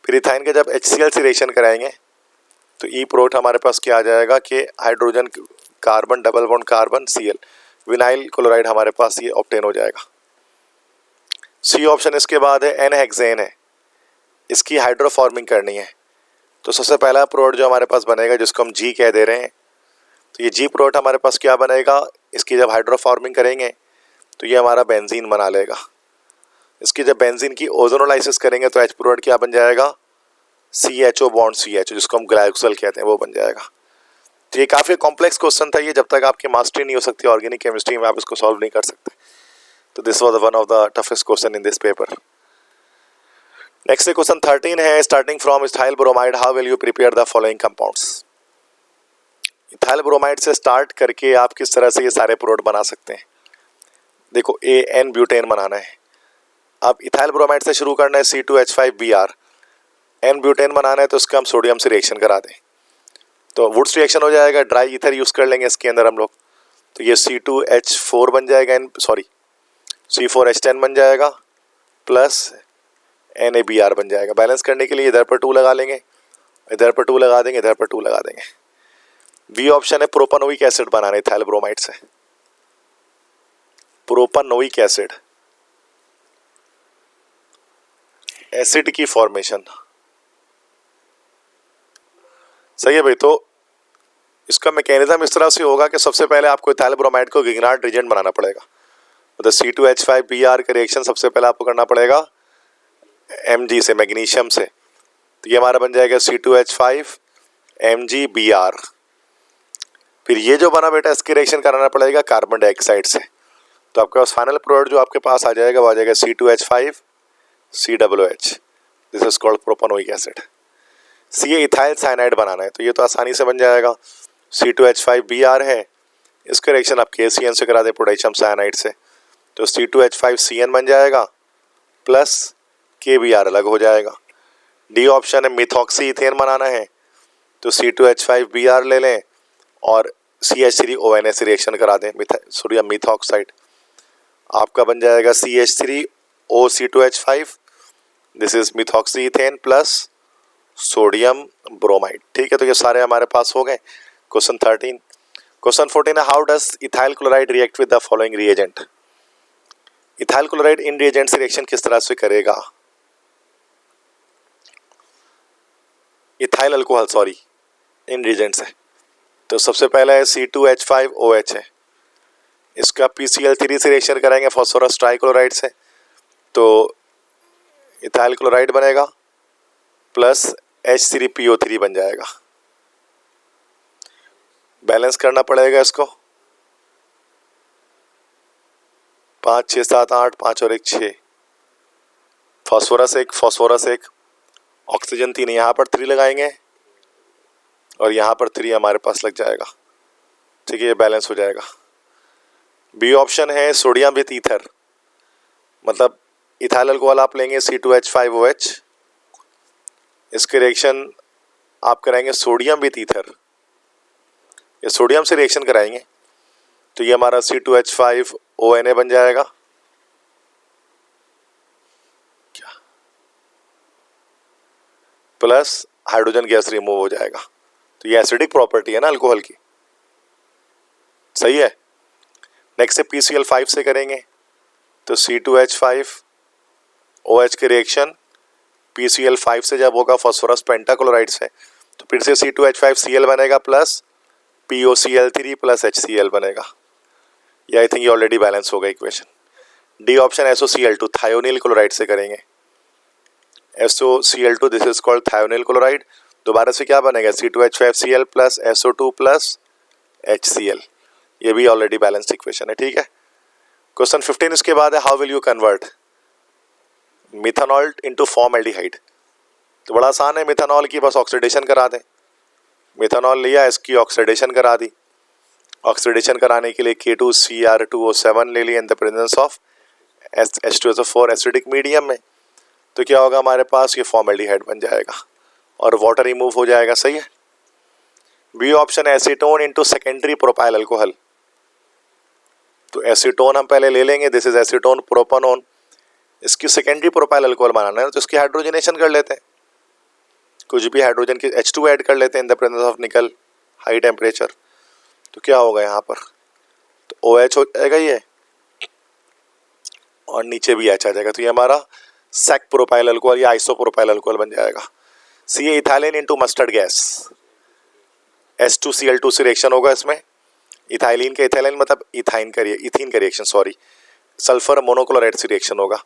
[SPEAKER 1] फिर इथाइन के जब HCl से रिएक्शन कराएंगे तो ई प्रोडक्ट हमारे पास क्या आ जाएगा कि hydrogen carbon double bond carbon Cl, vinyl chloride हमारे पास ये ऑब्टेन हो जाएगा। सी ऑप्शन इसके बाद है एन हेक्सेन है, इसकी हाइड्रोफॉर्मिंग करनी है तो सबसे पहला प्रोडक्ट जो हमारे पास बनेगा जिसको हम जी कह दे रहे हैं तो ये जी प्रोडक्ट हमारे पास क्या बनेगा, इसकी जब हाइड्रोफॉर्मिंग करेंगे तो ये हमारा बेंजीन बना लेगा। इसकी जब बेंजीन की ओजोनोलाइसिस करेंगे तो H प्रोडक्ट क्या बन जाएगा, CHO बॉन्ड CHO जिसको हम ग्लाइकोल कहते हैं वो बन जाएगा। तो ये काफ़ी कॉम्प्लेक्स क्वेश्चन था, ये जब तक आपकी मास्टरी नहीं हो सकती ऑर्गेनिक केमिस्ट्री में आप इसको सॉल्व नहीं कर सकते। तो this was one of the toughest question in this paper. Next question 13 है, starting from ethyl bromide how will you prepare the following compounds. Ethyl bromide से स्टार्ट करके आप किस तरह से ये सारे प्रोडक्ट बना सकते हैं। देखो AN ब्यूटेन बनाना है, अब इथाइल ब्रोमाइड से शुरू करना है C2H5Br, N ब्यूटेन बनाना है तो उसका हम सोडियम से रिएक्शन करा दें तो वुड्स रिएक्शन हो जाएगा, ड्राई ईथर यूज़ कर लेंगे इसके अंदर हम लोग तो ये C2H4 बन जाएगा, C4H10 बन जाएगा प्लस NaBr बन जाएगा। बैलेंस करने के लिए इधर पर 2 लगा लेंगे, इधर पर 2 लगा देंगे, इधर पर 2 लगा देंगे। बी ऑप्शन है प्रोपानोइक एसिड बनाना है इथाइल ब्रोमाइड से, प्रोपानोइक एसिड, एसिड की फॉर्मेशन। सही है भाई, तो इसका मैकेनिज्म इस तरह से होगा कि सबसे पहले आपको इथाइल ब्रोमाइड को गिग्नार्ड रिएजेंट बनाना पड़ेगा। मतलब C2H5Br का रिएक्शन सबसे पहले आपको करना पड़ेगा Mg से, मैग्नीशियम से, तो ये हमारा बन जाएगा C2H5MgBr। फिर ये जो बना बेटा इसके रिएक्शन कराना पड़ेगा कार्बन डाइऑक्साइड से, तो आपके पास फाइनल प्रोडक्ट जो आपके पास आ जाएगा वो आ जाएगा C2H5COOH, this is called propanoic acid. C ethyl cyanide बनाना है तो ये तो आसानी से बन जाएगा, C2H5Br है, इसका रिएक्शन आप KCN से करा दें पोटेशियम साइनाइड से तो C2H5CN बन जाएगा प्लस KBr अलग हो जाएगा। डी ऑप्शन है मिथॉक्सी इथेन बनाना है तो C2H5Br ले लें और CH3ONA से रिएक्शन करा दें, सोडियम मिथॉक्साइड, आपका बन जाएगा CH3OC2H5, this is methoxy ethane plus sodium bromide. ठीक है, तो ये सारे हमारे पास हो गए क्वेश्चन 13। क्वेश्चन 14 है, how does ethyl chloride react with the following reagent. Ethyl chloride in reagent से रिएक्शन किस तरह से करेगा, इथाइल अल्कोहल सॉरी इन रिएजेंट से, तो सबसे पहला है C2H5OH है, इसका PCl3 से रिएक्शन करेंगे फॉस्फोरस ट्राइक्लोराइड से तो इथाइल क्लोराइड बनेगा प्लस H3PO3 बन जाएगा। बैलेंस करना पड़ेगा इसको, 5 6 7 8, 5 और 1 6, फास्फोरस एक, ऑक्सीजन 3, यहाँ पर 3 लगाएंगे और यहाँ पर 3 हमारे पास लग जाएगा। ठीक है, ये बैलेंस हो जाएगा। बी ऑप्शन है सोडियम विथ ईथर, मतलब इथाइल अल्कोहल आप लेंगे C2H5OH, इसके रिएक्शन आप कराएंगे सोडियम विथ ईथर, ये सोडियम से रिएक्शन कराएंगे तो ये हमारा C2H5ONA बन जाएगा। क्या प्लस हाइड्रोजन गैस रिमूव हो जाएगा। तो ये एसिडिक प्रॉपर्टी है ना अल्कोहल की, सही है। नेक्स्ट है PCl5 से करेंगे तो C2H5OH के रिएक्शन PCl5 से जब होगा फास्फोरस पेंटाक्लोराइड से तो फिर से C2H5Cl बनेगा प्लस POCl3 प्लस HCl बनेगा। ये आई थिंक ये ऑलरेडी बैलेंस होगा equation. D option SOCl2 thionyl chloride से करेंगे, SOCl2 this is called thionyl chloride. दोबारा से क्या बनेगा C2H5Cl plus SO2 plus HCl, ये भी ऑलरेडी बैलेंस्ड इक्वेशन है। ठीक है, क्वेश्चन 15 इसके बाद है how will you convert methanol into formaldehyde. तो बड़ा आसान है, मिथानॉल की बस ऑक्सीडेशन करा दें। मिथानॉल लिया, इसकी ऑक्सीडेशन करा दी, ऑक्सीडेशन कराने के लिए K2Cr2O7 ले लिया in the presence of H2SO4 acidic medium में, तो क्या होगा हमारे पास, ये फॉर्मल्डिहाइड बन जाएगा और वाटर रिमूव हो जाएगा। सही है। B option acetone into secondary propyl alcohol, तो एसीटोन हम पहले ले लेंगे, दिस इज एसीटोन प्रोपेनोन, इसकी सेकेंडरी प्रोपाइल अल्कोहल बनाना है तो इसकी हाइड्रोजनेशन कर लेते हैं, कुछ भी हाइड्रोजन की H2 ऐड कर लेते हैं इन द प्रेजेंस ऑफ निकल हाई टेम्परेचर। तो क्या होगा यहाँ पर, तो OH हो जाएगा ये और नीचे भी H आ जाएगा, तो ये हमारा सेक प्रोपाइल अल्कोहल या आइसोप्रोपाइल अल्कोहल बन जाएगा। C A ethylene into mustard gas, H2Cl2 से रिएक्शन होगा इसमें, इथाइलिन का इथाइलिन मतलब इथीन का रिएक्शन सॉरी, सल्फर मोनोक्लोराइड से रिएक्शन होगा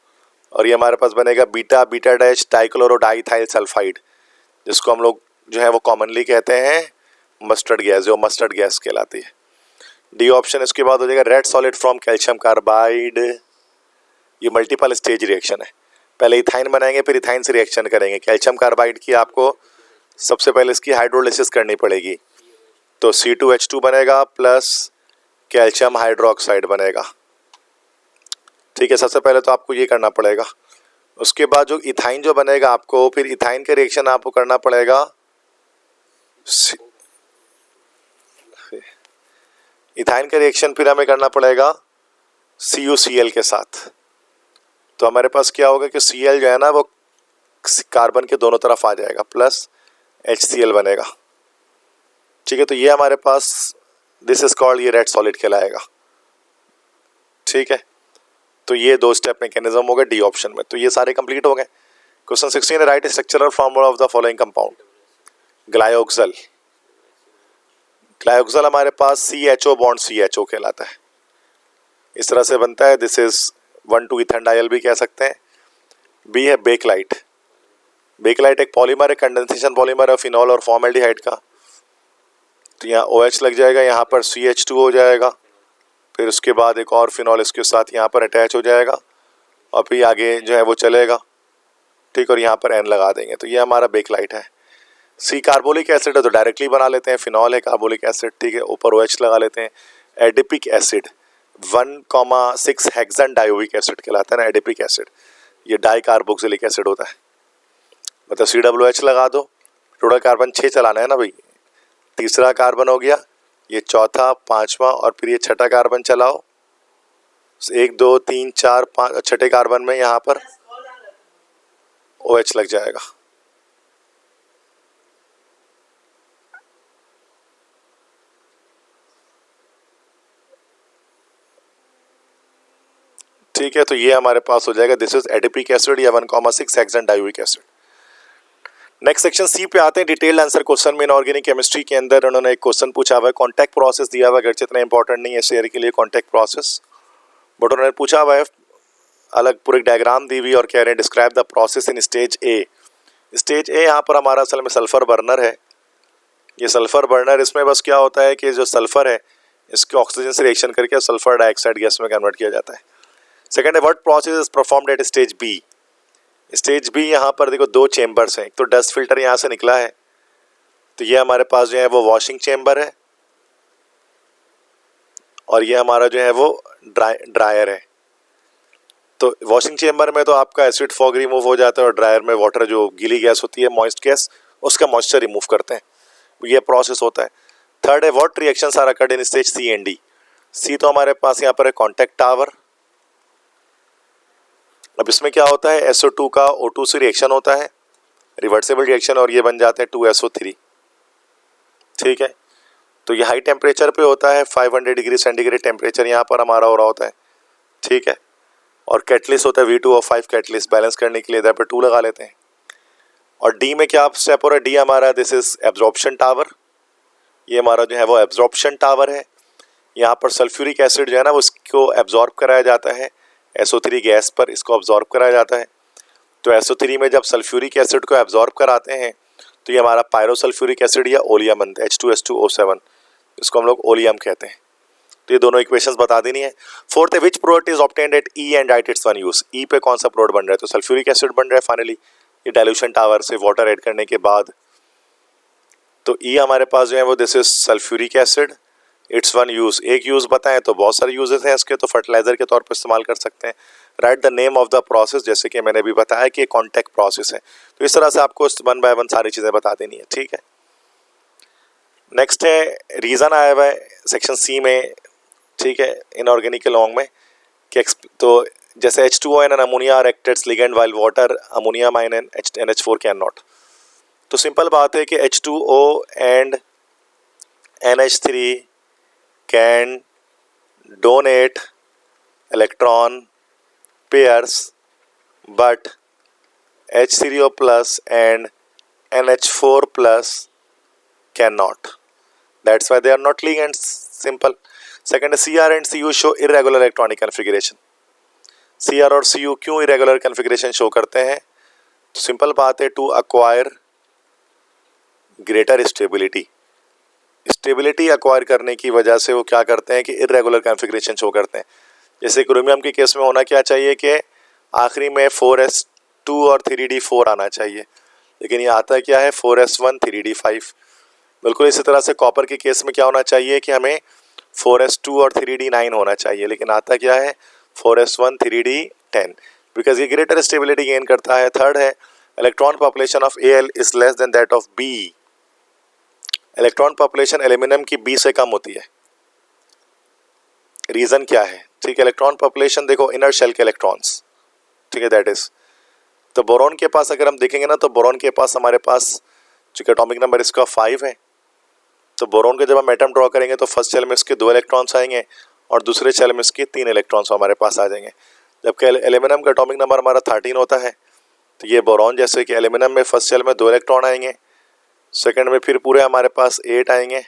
[SPEAKER 1] और ये हमारे पास बनेगा बीटा बीटा डैश डाइक्लोरोडाइथाइल सल्फाइड, जिसको हम लोग जो है वो कॉमनली कहते हैं मस्टर्ड गैस, जो मस्टर्ड गैस कहलाती है। डी ऑप्शन इसके बाद हो जाएगा red solid from calcium carbide, ये मल्टीपल स्टेज रिएक्शन है, पहले इथाइन बनाएंगे फिर इथाइन से रिएक्शन करेंगे। कैल्शियम कार्बाइड की आपको सबसे पहले इसकी हाइड्रोलिसिस करनी पड़ेगी, तो C2H2 बनेगा प्लस कैल्शियम हाइड्रोक्साइड बनेगा। ठीक है, सबसे पहले तो आपको ये करना पड़ेगा, उसके बाद जो इथाइन जो बनेगा आपको, फिर इथाइन का रिएक्शन आपको करना पड़ेगा इथाइन का रिएक्शन फिर हमें करना पड़ेगा CuCl के साथ। तो हमारे पास क्या होगा कि Cl जो है ना वो कार्बन के दोनों तरफ आ जाएगा प्लस HCl बनेगा। ठीक है, तो ये हमारे पास दिस इज कॉल्ड, ये रेड सॉलिड कहलाएगा। ठीक है, तो ये दो स्टेप मैकेनिज्म हो गए डी ऑप्शन में, तो ये सारे कंप्लीट हो गए। Question 16 write structural formula of the following compound. Glyoxal, glyoxal हमारे पास CHO बॉन्ड CHO कहलाता है, इस तरह से बनता है, दिस इज 1,2 इथेनडाइल भी कह सकते हैं। बी है बेकलाइट, बेकलाइट एक पॉलीमर है, कंडेंसेशन पॉलीमर है फिनॉल और फॉर्मल्डिहाइड का, तो यहाँ OH लग जाएगा, यहाँ पर CH2 हो जाएगा, फिर उसके बाद एक और फिनॉल इसके साथ यहाँ पर अटैच हो जाएगा और फिर आगे जो है वो चलेगा। ठीक, और यहाँ पर N लगा देंगे, तो ये हमारा बेकलाइट है। C कार्बोलिक एसिड है तो डायरेक्टली बना लेते हैं, फिनॉल है कार्बोलिक एसिड, ठीक है, ऊपर OH लगा लेते हैं। Adipic acid 1,6 hexane dioic acid कहलाता है ना, एडिपिक एसिड, ये डाई कार्बोक्सिलिक एसिड होता है, मतलब COOH लगा दो, टोटल कार्बन 6 चलाना है ना भाई, तीसरा कार्बन हो गया, ये चौथा, पांचवा और फिर ये छठा कार्बन चलाओ, 1 2 3 4 5, छठे कार्बन में यहाँ पर OH लग जाएगा। ठीक है, तो ये हमारे पास हो जाएगा, दिस इज एडिपिक एसिड या 1,6 hexane dioic acid. Next section C पे आते हैं, डिटेल्ड आंसर क्वेश्चन में। इनऑर्गेनिक केमिस्ट्री के अंदर उन्होंने एक क्वेश्चन पूछा हुआ है, कॉन्टैक्ट प्रोसेस दिया हुआ है, अगरचे इतना इंपॉर्टेंट नहीं है शेयर के लिए कॉन्टैक्ट प्रोसेस, बट उन्होंने पूछा हुआ है अलग पूरी डायग्राम दी हुई और कह रहे हैं describe the process in stage A stage A यहाँ पर हमारा असल में सल्फर बर्नर है। ये सल्फर बर्नर, इसमें बस क्या होता है कि जो सल्फर है इसके ऑक्सीजन से रिएक्शन करके सल्फर डाइऑक्साइड गैस में कन्वर्ट किया जाता है। सेकेंड है what process is performed at stage B. Stage B यहाँ पर देखो दो चेम्बर्स हैं, एक तो डस्ट फिल्टर यहाँ से निकला है, तो ये हमारे पास जो है वो वॉशिंग चेम्बर है, और ये हमारा जो है वो ड्रायर है। तो वॉशिंग चेम्बर में तो आपका एसिड फॉग रिमूव हो जाता है, और ड्रायर में वाटर जो गीली गैस होती है, मॉइस्ट गैस, उसका मॉइस्चर रिमूव करते हैं। ये प्रोसेस होता है। थर्ड है what reactions are occurred in stage C and D. C तो हमारे पास यहाँ पर है कॉन्टैक्ट टावर। अब इसमें क्या होता है, SO2 का O2 से रिएक्शन होता है, रिवर्सिबल रिएक्शन, और ये बन जाते हैं 2SO3। ठीक है, तो ये हाई टेम्परेचर पे होता है, 500 डिग्री सेंटीग्रेड टेम्परेचर यहाँ पर हमारा हो रहा होता है। ठीक है, और कैटलिस्ट होता है V2O5 कैटलिस्ट, बैलेंस करने के लिए इधर पे 2 लगा लेते हैं। और डी में क्या स्टेप हो रहा है, डी हमारा दिस इज एब्जॉर्प्शन टावर। ये हमारा जो है वो एब्जॉर्प्शन टावर है। यहाँ पर सल्फ्यूरिक एसिड जो है ना वो इसको एब्जॉर्ब कराया जाता है, SO3 गैस पर इसको एब्जॉर्ब कराया जाता है। तो SO3 में जब सल्फ्यूरिक एसिड को एब्जॉर्ब कराते हैं तो ये हमारा पायरोसल्फ्यूरिक एसिड या ओलियम बनता है, H2S2O7, इसको हम लोग ओलियम कहते हैं। तो ये दोनों इक्वेशंस बता देनी है। फोर्थ है which product is obtained at E and at its one use. E पे कौन सा प्रोडक्ट बन रहा है, तो सल्फ्यूरिक एसिड बन रहा है फाइनली, ये डाइल्यूशन टावर से वाटर ऐड करने के बाद। तो E हमारे पास जो है वो this is sulphuric acid, it's one use. एक यूज बताएं तो बहुत सारे यूजेस हैं इसके, तो फर्टिलाइजर के तौर पर इस्तेमाल कर सकते हैं। Right the name of the process, जैसे कि मैंने भी बताया कि कॉन्टैक्ट प्रोसेस है। तो इस तरह से आपको 1 बाय 1 सारी चीज़ें बता देनी है। ठीक है, नेक्स्ट है रीज़न आया हुआ है सेक्शन सी में। ठीक है, इनऑर्गेनिक लॉन्ग में कि तो जैसे H2O and ammonia are acted ligand while water ammonia mine and NH4 can not. तो सिंपल बात है कि H2O and NH3 can donate electron pairs but H3O plus and NH4 plus cannot. That's why they are not ligands. Simple. Second, Cr and Cu show irregular electronic configuration. Cr और Cu क्यों irregular configuration show करते हैं, तो simple बात है, to acquire greater stability. Stability acquire करने की वजह से वो क्या करते हैं कि इरेगुलर कॉन्फ़िगरेशन शो करते हैं। जैसे क्रोमियम के केस में होना क्या चाहिए कि आखिरी में 4s2 और 3d4 आना चाहिए, लेकिन ये आता क्या है 4s1 3d5। बिल्कुल इसी तरह से कॉपर के केस में क्या होना चाहिए कि हमें 4s2 और 3d9 होना चाहिए, लेकिन आता क्या है 4s1 3d10, बिकॉज ये ग्रेटर स्टेबिलिटी गेन करता है। थर्ड है electron population of Al is less than that of B। Electron population aluminium की B से कम होती है। रीज़न क्या है, ठीक है, इलेक्ट्रॉन पॉपुलेशन देखो इनर शेल के इलेक्ट्रॉन्स, ठीक है, दैट इज। तो बोरॉन के पास अगर हम देखेंगे ना, तो बोरॉन के पास हमारे पास चूँकि एटॉमिक नंबर इसका 5 है, तो बोरॉन के जब हम एटम ड्रॉ करेंगे तो फर्स्ट शेल में इसके 2 इलेक्ट्रॉन्स आएंगे और दूसरे शेल में इसके 3 इलेक्ट्रॉन्स हमारे पास आ जाएंगे। जबकि एल्यूमिनियम का एटॉमिक नंबर हमारा 13 होता है, तो ये बोरॉन जैसे कि एल्यूमिनियम में फर्स्ट शेल में 2 इलेक्ट्रॉन आएंगे, सेकंड में फिर पूरे हमारे पास 8 आएंगे,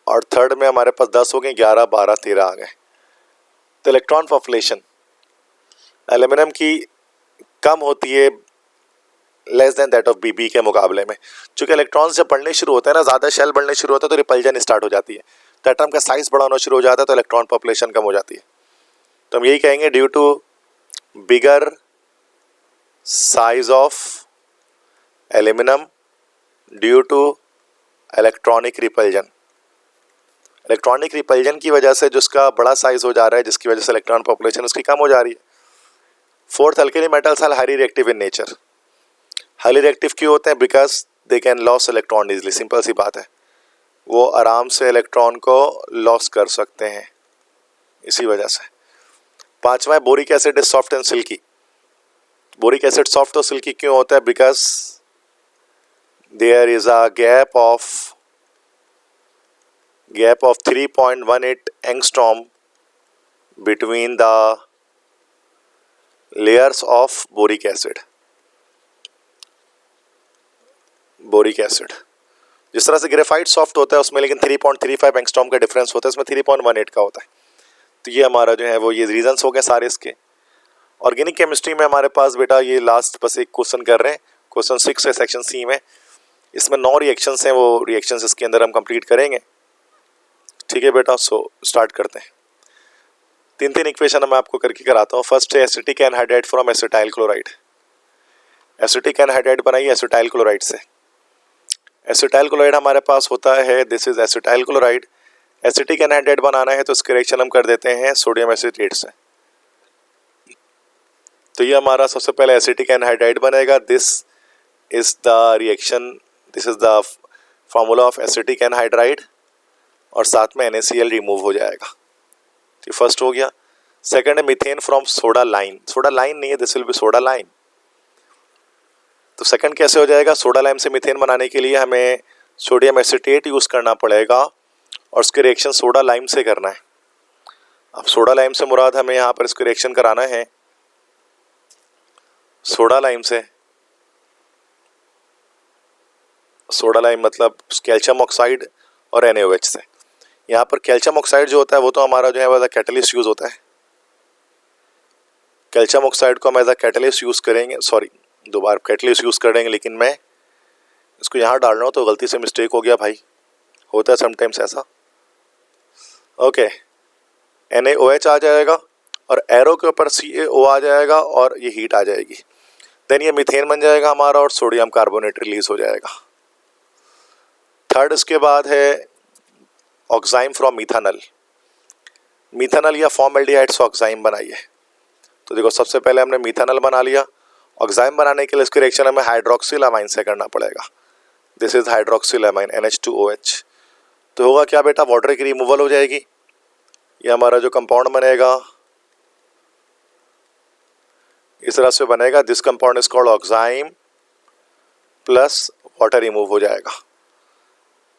[SPEAKER 1] और थर्ड में हमारे पास 10 हो गए, 11 12 13 आ गए। तो इलेक्ट्रॉन पॉपुलेशन एल्यूमिनियम की कम होती है लेस देन दैट ऑफ बीबी के मुकाबले में। चूँकि इलेक्ट्रॉन्स जब बढ़ने शुरू होते हैं ना, ज़्यादा शेल बढ़ने शुरू होता है, तो रिपल्जन स्टार्ट हो जाती है, तो एटम का साइज बड़ा होना शुरू हो जाता है, तो इलेक्ट्रॉन पॉपुलेशन कम हो जाती है। तो हम यही कहेंगे due to bigger size of aluminium due to electronic repulsion. Electronic repulsion की वजह से जिसका बड़ा साइज हो जा रहा है, जिसकी वजह से इलेक्ट्रॉन पॉपुलेशन उसकी कम हो जा रही है। Fourth, alkali metals are highly reactive in nature. Highly reactive क्यों होते हैं, because they can loss electron easily. Simple सी बात है, वो आराम से इलेक्ट्रॉन को लॉस कर सकते हैं, इसी वजह से। पांचवा है boric acid is soft and silky. Boric acid soft और सिल्की क्यों होता है, because there is a gap of 3.18 angstrom between the layers of boric acid. Boric acid जिस तरह से ग्रेफाइट सॉफ्ट होता है उसमें, लेकिन 3.35 एंगस्ट्रॉम का डिफरेंस होता है, इसमें 3.18 का होता है। तो ये हमारा जो है वो ये रीजंस हो गए सारे इसके। ऑर्गेनिक केमिस्ट्री में हमारे पास बेटा ये लास्ट बस एक क्वेश्चन कर रहे हैं, क्वेश्चन 6 है सेक्शन सी में। इसमें 9 रिएक्शंस हैं, वो रिएक्शंस इसके अंदर हम कंप्लीट करेंगे। ठीक है बेटा, सो स्टार्ट करते हैं। 3 इक्वेशन मैं आपको करके कराता हूँ। फर्स्ट है acetic anhydride from acetyl chloride. Acetic anhydride बनाइए एसिटाइल क्लोराइड से। एसिटाइल क्लोराइड हमारे पास होता है, this is acetyl chloride. Acetic anhydride बनाना है तो इसके रिएक्शन हम कर देते हैं सोडियम एसिटेट से। तो ये हमारा सबसे पहले एसिटिक एनहाइड्राइड बनेगा। This is the reaction, this is the formula of acetic anhydride, और साथ में NaCl रिमूव हो जाएगा। तो फर्स्ट हो गया। सेकंड है methane from soda lime. Soda lime नहीं है, this will be soda lime. तो सेकंड कैसे हो जाएगा? सोडा लाइम से मीथेन बनाने के लिए हमें सोडियम एसिटेट यूज करना पड़ेगा और उसके रिएक्शन सोडा लाइम से करना है। अब सोडा लाइम से मुराद हमें यहाँ पर इसको रिएक्शन कराना है सोडा लाइम से। सोडा लाइम मतलब कैल्शियम ऑक्साइड और NaOH से। यहाँ पर कैल्शियम ऑक्साइड जो होता है वो तो हमारा जो है वो कैटलिस्ट यूज होता है। कैल्शियम ऑक्साइड को हम एज अ कैटलिस्ट यूज करेंगे, सॉरी दोबारा कैटलिस्ट यूज करेंगे, लेकिन मैं इसको यहाँ डाल रहा हूँ तो गलती से मिस्टेक हो गया भाई, होता है समटाइम्स ऐसा। ओके, NaOH आ जाएगा और एरो के ऊपर CaO आ जाएगा और ये हीट आ जाएगी। देन ये मीथेन बन जाएगा हमारा और सोडियम कार्बोनेट रिलीज हो जाएगा। थर्ड इसके बाद है ऑक्साइम फ्रॉम मिथानल। मिथानल या फॉर्मल्डिहाइड से ऑक्साइम बनाइए। तो देखो सबसे पहले हमने मिथानल बना लिया। ऑक्साइम बनाने के लिए इसके रिएक्शन हमें हाइड्रोक्सिल अमाइन से करना पड़ेगा। This is hydroxyl amine NH2OH। तो होगा क्या बेटा? वाटर की रिमूवल हो जाएगी। ये हमारा जो कंपाउंड बनेगा इस तरह से बनेगा। This compound is called oxime plus water remove हो जाएगा।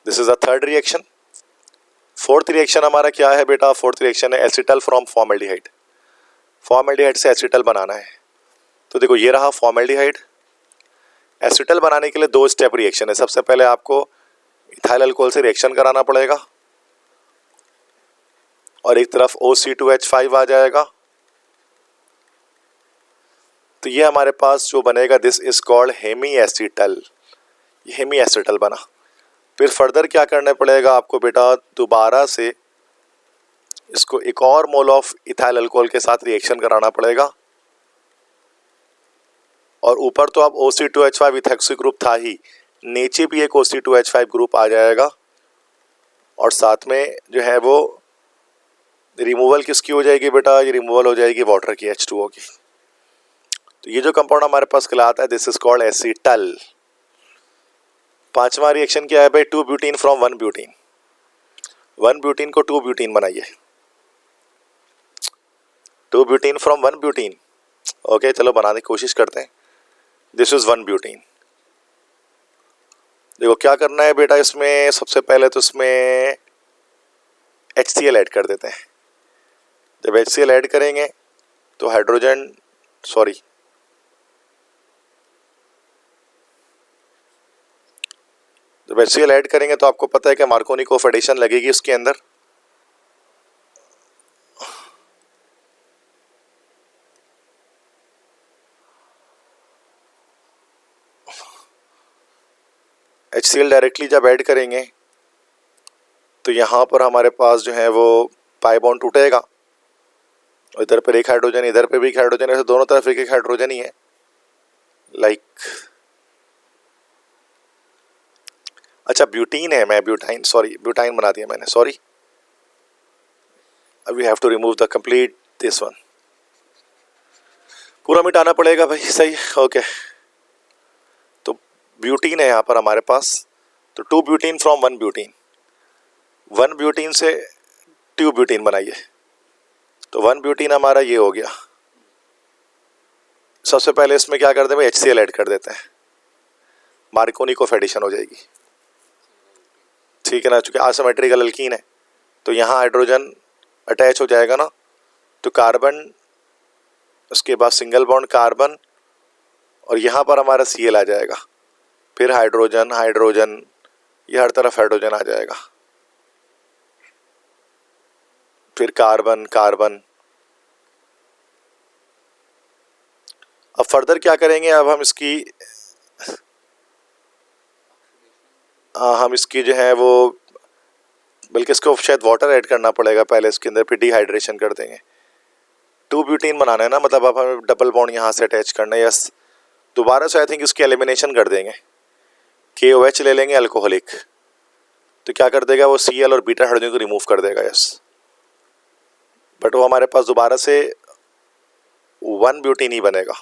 [SPEAKER 1] This is the third reaction. Fourth reaction हमारा क्या है बेटा? फोर्थ रिएक्शन है एसिटल फ्रॉम फॉर्मल्डिहाइड। फॉर्मल्डिहाइड से एसिटल बनाना है। तो देखो ये रहा फॉर्मल्डिहाइड। एसिटल बनाने के लिए 2 स्टेप रिएक्शन है। सबसे पहले आपको इथाइल अल्कोहल से रिएक्शन कराना पड़ेगा और एक तरफ OC2H5 आ जाएगा। तो ये हमारे पास जो बनेगा this is called hemi acetal. ये हेमी एसिटल बना। फिर फर्दर क्या करना पड़ेगा आपको बेटा? दोबारा से इसको एक और मोल ऑफ इथाइल अल्कोहल के साथ रिएक्शन कराना पड़ेगा और ऊपर तो अब OC2H5 इथेक्सी ग्रुप था ही, नीचे भी एक OC2H5 ग्रुप आ जाएगा और साथ में जो है वो रिमूवल किसकी हो जाएगी बेटा? ये रिमूवल हो जाएगी वाटर की, H2O की। तो ये जो कंपाउंड हमारे पास कहलाता है दिस इज कॉल्ड एसिटल। पांचवा रिएक्शन क्या है भाई? 2 ब्यूटीन फ्रॉम 1 ब्यूटीन। 1 ब्यूटीन को 2 ब्यूटीन बनाइए। 2 ब्यूटीन फ्रॉम 1 ब्यूटीन। ओके चलो बनाने की कोशिश करते हैं। This is 1 butene. देखो क्या करना है बेटा इसमें? सबसे पहले तो इसमें HCl ऐड कर देते हैं। जब HCl ऐड करेंगे तो हाइड्रोजन, सॉरी जब HCl ऐड करेंगे तो आपको पता है कि मार्कोनी कोऑफिडेंट लगेगी इसके अंदर। HCl डायरेक्टली जब ऐड करेंगे तो यहाँ पर हमारे पास जो है वो पाई बॉन्ड टूटेगा। इधर पर एक हाइड्रोजन, इधर पे भी एक हाइड्रोजन, ऐसे दोनों तरफ एक हाइड्रोजन ही है। लाइक अच्छा ब्यूटीन है, मैं ब्यूटाइन, सॉरी ब्यूटाइन बना दिया मैंने, sorry. We have to remove the complete this one. पूरा मिटाना पड़ेगा भाई, सही। ओके तो ब्यूटीन है यहाँ पर हमारे पास। तो 2 ब्यूटीन फ्रॉम 1 ब्यूटीन। 1 ब्यूटीन से 2 ब्यूटीन बनाइए। तो 1 ब्यूटीन हमारा ये हो गया। सबसे पहले इसमें क्या करते हैं? HCl ऐड कर देते हैं, मार्कोनी कोऑफिडेंट हो जाएगी। ठीक है ना, चूंकि असिमेट्रिकल अल्कीन है तो यहाँ हाइड्रोजन अटैच हो जाएगा ना, तो कार्बन, उसके बाद सिंगल बॉन्ड कार्बन और यहाँ पर हमारा Cl आ जाएगा। फिर हाइड्रोजन हाइड्रोजन, ये हर तरफ हाइड्रोजन आ जाएगा। फिर कार्बन कार्बन, फर्दर क्या करेंगे, अब हम इसकी जो है वो, बल्कि इसको शायद वाटर ऐड करना पड़ेगा पहले इसके अंदर, फिर डिहाइड्रेशन कर देंगे। 2 ब्यूटीन बनाना है ना, मतलब अब हमें डबल बॉन्ड यहाँ से अटैच करना है। यस, दोबारा से आई थिंक इसकी एलिमिनेशन कर देंगे। KOH ले लेंगे अल्कोहलिक, तो क्या कर देगा वो Cl और बीटा हाइड्रोजन को रिमूव कर देगा। यस, बट वो हमारे पास दोबारा से 1 ब्यूटीन ही बनेगा।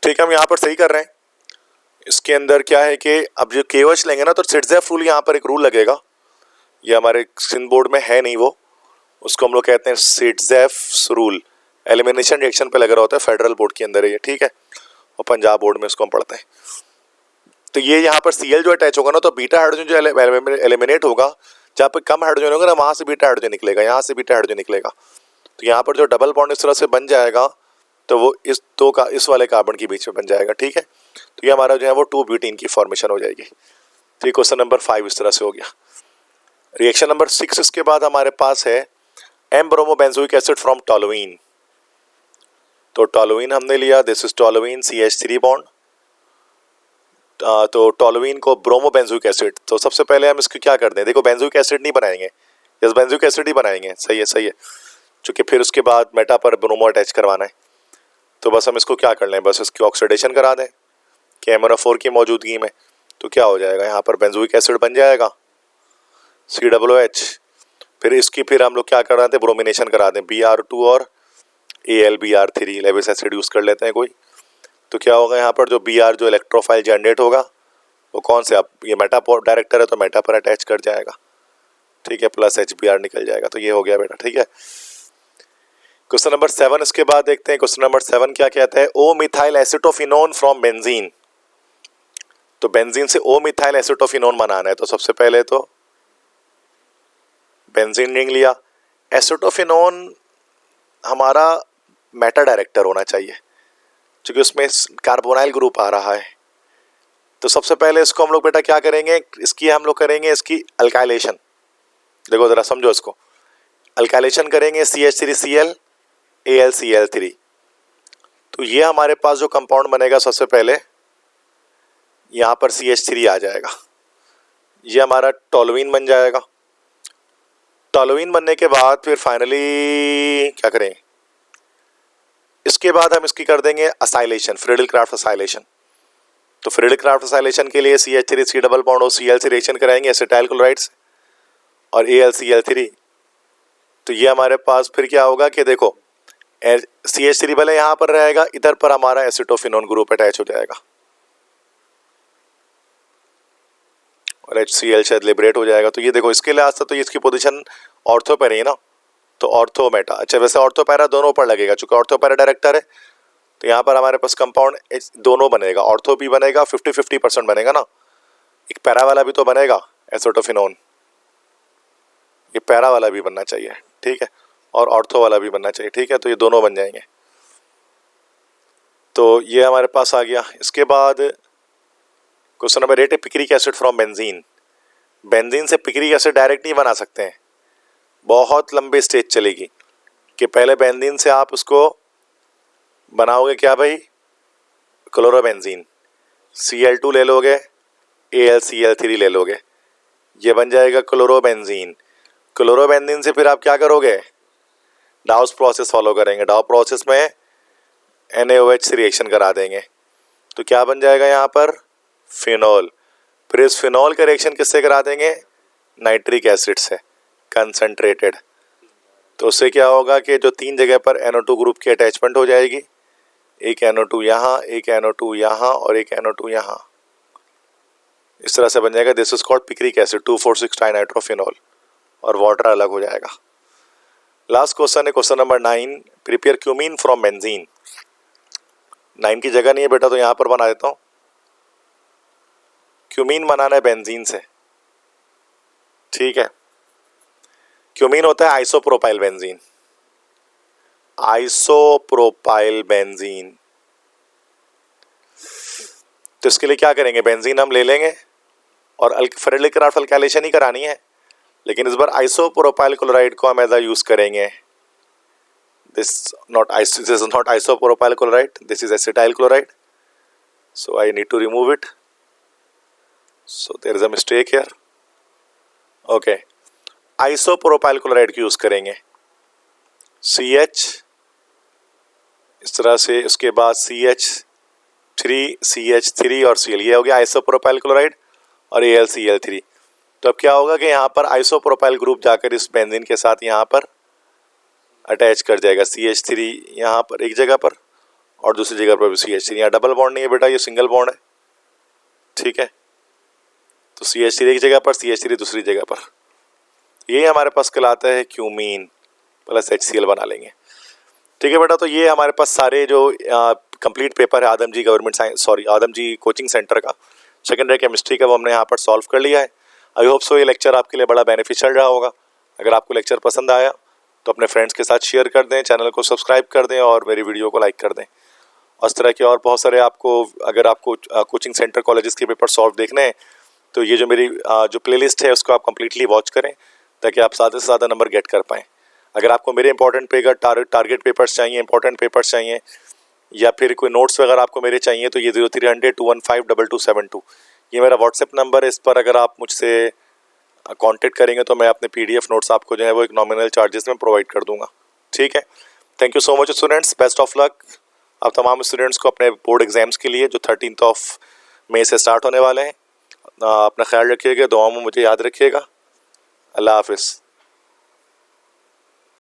[SPEAKER 1] ठीक है, हम यहाँ पर सही कर रहे हैं। इसके अंदर क्या है कि अब जो KOH लेंगे ना, तो सिट्जेफ रूल यहाँ पर एक रूल लगेगा, ये हमारे सिंध बोर्ड में है नहीं वो, उसको हम लोग कहते हैं सिट्जेफ रूल। एलिमिनेशन रिएक्शन पे लग रहा होता है, फेडरल बोर्ड के अंदर है ये, ठीक है, और पंजाब बोर्ड में इसको हम पढ़ते हैं। तो ये यहाँ पर Cl जो अटैच होगा ना, तो बीटा हाइड्रोजन जो एलिमिनेट होगा, जहाँ पे कम हाइड्रोजन होगा ना, वहाँ से बीटा हाइड्रोजन निकलेगा, यहाँ से बीटा हाइड्रोजन निकलेगा। तो यहाँ पर जो डबल बॉन्ड इस तरह से बन जाएगा, तो वो इस वाले कार्बन के बीच में बन जाएगा। ठीक है, तो ये हमारा जो है वो 2 ब्यूटीन की फॉर्मेशन हो जाएगी। तो ये क्वेश्चन नंबर 5 इस तरह से हो गया। रिएक्शन नंबर 6 इसके बाद हमारे पास है एम ब्रोमोबेंजोइक एसिड फ्रॉम टोलुइन। तो टोलुइन हमने लिया, this is toluene CH3 bond. तो टोलुइन को ब्रोमोबेंजोइक एसिड, तो सबसे पहले हम इसको क्या कर दें, देखो बेंजोइक एसिड नहीं बनाएंगे, यस बेंजोइक एसिड ही बनाएंगे, सही है सही है, चूँकि फिर उसके बाद मेटा पर ब्रोमो अटैच करवाना है। तो बस हम इसको क्या कर लें, बस इसकी ऑक्सीडेशन करा दें KMnO4 की मौजूदगी में, तो क्या हो जाएगा, यहाँ पर बेंजोइक एसिड बन जाएगा COOH। फिर हम लोग क्या करा दें, ब्रोमिनेशन करा दें Br2 और AlBr3, लेविस एसिड यूज़ कर लेते हैं कोई। तो क्या होगा, यहाँ पर जो Br जो इलेक्ट्रोफाइल जनरेट होगा वो कौन से, अब ये मेटा डायरेक्टर है तो मेटा पर अटैच कर जाएगा, ठीक है, प्लस HBr निकल जाएगा। तो ये हो गया बेटा, ठीक है। क्वेश्चन नंबर 7 इसके बाद देखते हैं। क्वेश्चन नंबर 7 क्या कहता है, ओ मिथाइल एसिटोफिनोन फ्रॉम बेंजीन। तो बेंजीन से ओ मिथाइल एसिटोफिनोन बनाना है, तो सबसे पहले तो बेंजीन रिंग लिया। एसिटोफिनोन हमारा मेटा डायरेक्टर होना चाहिए, क्योंकि उसमें कार्बोनाइल ग्रुप आ रहा है। तो सबसे पहले इसको हम लोग बेटा क्या करेंगे, इसकी हम लोग करेंगे इसकी अल्काइलेशन। देखो जरा समझो इसको, अल्काइलेशन करेंगे CH3Cl AlCl3। तो ये हमारे पास जो कंपाउंड बनेगा, सबसे पहले यहाँ पर CH3 आ जाएगा, ये हमारा टोलुइन बन जाएगा। टोलुइन बनने के बाद फिर फाइनली क्या करें, इसके बाद हम इसकी कर देंगे असाइलेशन, फ्रीडल-क्राफ्ट असाइलेशन। तो फ्रीडल-क्राफ्ट असाइलेशन के लिए CH3C डबल बॉन्ड और Cl से रिएक्शन कराएंगे एसिटाइल क्लोराइड से और AlCl3। तो ये हमारे पास फिर क्या होगा कि देखो CH3 भले यहाँ पर रहेगा, इधर पर हमारा एसिटोफिनोन ग्रुप अटैच हो जाएगा और HCl शायद लिबरेट हो जाएगा। तो ये देखो इसके लिहाज से तो इसकी पोजीशन ऑर्थो पर ही है ना, तो ऑर्थो मेटा। अच्छा, वैसे ऑर्थो पैरा दोनों पर लगेगा, चूंकि ऑर्थो पैरा डायरेक्टर है, तो यहाँ पर हमारे पास कंपाउंड दोनों बनेगा, ऑर्थो भी बनेगा, 50-50% बनेगा ना, एक पैरा वाला भी तो बनेगा एसिटोफिनोन, ये पैरा वाला भी बनना चाहिए, ठीक है, और ऑर्थो वाला भी बनना चाहिए, ठीक है। तो ये दोनों बन जाएंगे। तो ये हमारे पास आ गया। इसके बाद क्वेश्चन नंबर 8 है picric acid from benzene. Benzene से पिक्रिक एसिड डायरेक्ट नहीं बना सकते हैं, बहुत लंबे स्टेज चलेगी कि पहले बेंजीन से आप उसको बनाओगे क्या भाई, क्लोरोबेंजीन, Cl2 ले लोगे, AlCl3 ले लोगे, ये बन जाएगा क्लोरोबेंजीन। क्लोरोबेंजीन से फिर आप क्या करोगे, डाउस प्रोसेस फॉलो करेंगे, डाउ प्रोसेस में NaOH से रिएक्शन करा देंगे, तो क्या बन जाएगा यहाँ पर फिनॉल। फिर इस फिनॉल का रिएक्शन किससे करा देंगे, नाइट्रिक एसिड से कंसंट्रेटेड। तो उससे क्या होगा कि जो 3 जगह पर NO2 ग्रुप की अटैचमेंट हो जाएगी, एक NO2 यहाँ, एक NO2 यहाँ और एक NO2 यहाँ, इस तरह से बन जाएगा। This is called picric acid 2,4,6 dinitrophenol, और वाटर अलग हो जाएगा। लास्ट क्वेश्चन है question number 9, prepare cumene from benzene. 9 की जगह नहीं है बेटा, तो यहाँ पर बना देता हूँ। क्यूमीन बनाना है बेंजीन से, ठीक है। क्यूमीन होता है आइसोप्रोपाइल बेंजीन, आइसोप्रोपाइल बेंजीन। तो इसके लिए क्या करेंगे, बेंजीन हम ले लेंगे और फ्रीडल-क्राफ्ट अल्काइलेशन ही करानी है, लेकिन इस बार आइसोप्रोपाइल क्लोराइड को हम एज यूज करेंगे। this is not isopropyl chloride, this is acetyl chloride, so I need to remove it. So there is a mistake here. Okay, isopropyl chloride की यूज करेंगे, CH इस तरह से, उसके बाद CH3 और Cl, ये हो गया आइसोप्रोपाइल क्लोराइड और AlCl3। तो अब क्या होगा कि यहाँ पर आइसोप्रोपाइल ग्रुप जाकर इस बेंजीन के साथ यहाँ पर अटैच कर जाएगा। CH3 यहाँ पर एक जगह पर और दूसरी जगह पर भी CH3। यहाँ डबल बॉन्ड नहीं है बेटा, ये सिंगल बॉन्ड है, ठीक है। तो CH3 एक जगह पर, CH3 दूसरी जगह पर, ये हमारे पास कहलाता है क्यूमीन प्लस HCl बना लेंगे, ठीक है बेटा। तो ये हमारे पास सारे जो कंप्लीट पेपर है आदम जी कोचिंग सेंटर का सेकेंड ईयर केमिस्ट्री का, वो हमने यहाँ पर सॉल्व कर लिया है। आई होप सो ये लेक्चर आपके लिए बड़ा बेनिफिशियल रहा होगा। अगर आपको लेक्चर पसंद आया तो अपने फ्रेंड्स के साथ शेयर कर दें, चैनल को सब्सक्राइब कर दें और मेरी वीडियो को लाइक कर दें। और इस तरह के और बहुत सारे अगर आपको कोचिंग सेंटर कॉलेजेस के पेपर सॉल्व देखने हैं तो ये जो मेरी जो प्लेलिस्ट है उसको आप कम्प्लीटली वॉच करें ताकि आप ज़्यादा से ज़्यादा नंबर गेट कर पाएँ। अगर आपको मेरे इंपॉर्टेंट टारगेट पेपर्स चाहिए, इंपॉर्टेंट पेपर्स चाहिए, या फिर कोई नोट्स वगैरह आपको मेरे चाहिए तो ये 0300-215-2272 ये मेरा व्हाट्सएप नंबर है। इस पर अगर आप मुझसे कांटेक्ट करेंगे तो मैं अपने PDF नोट्स आपको जो है वो एक नॉमिनल चार्जेस में प्रोवाइड कर दूंगा, ठीक है। Thank you so much students, best of luck आप तमाम स्टूडेंट्स को अपने बोर्ड एग्जाम्स के लिए जो 13 मई से स्टार्ट होने वाले हैं। अपना ख्याल रखिएगा, दुआओं में मुझे याद रखिएगा। अल्लाह हाफिज़।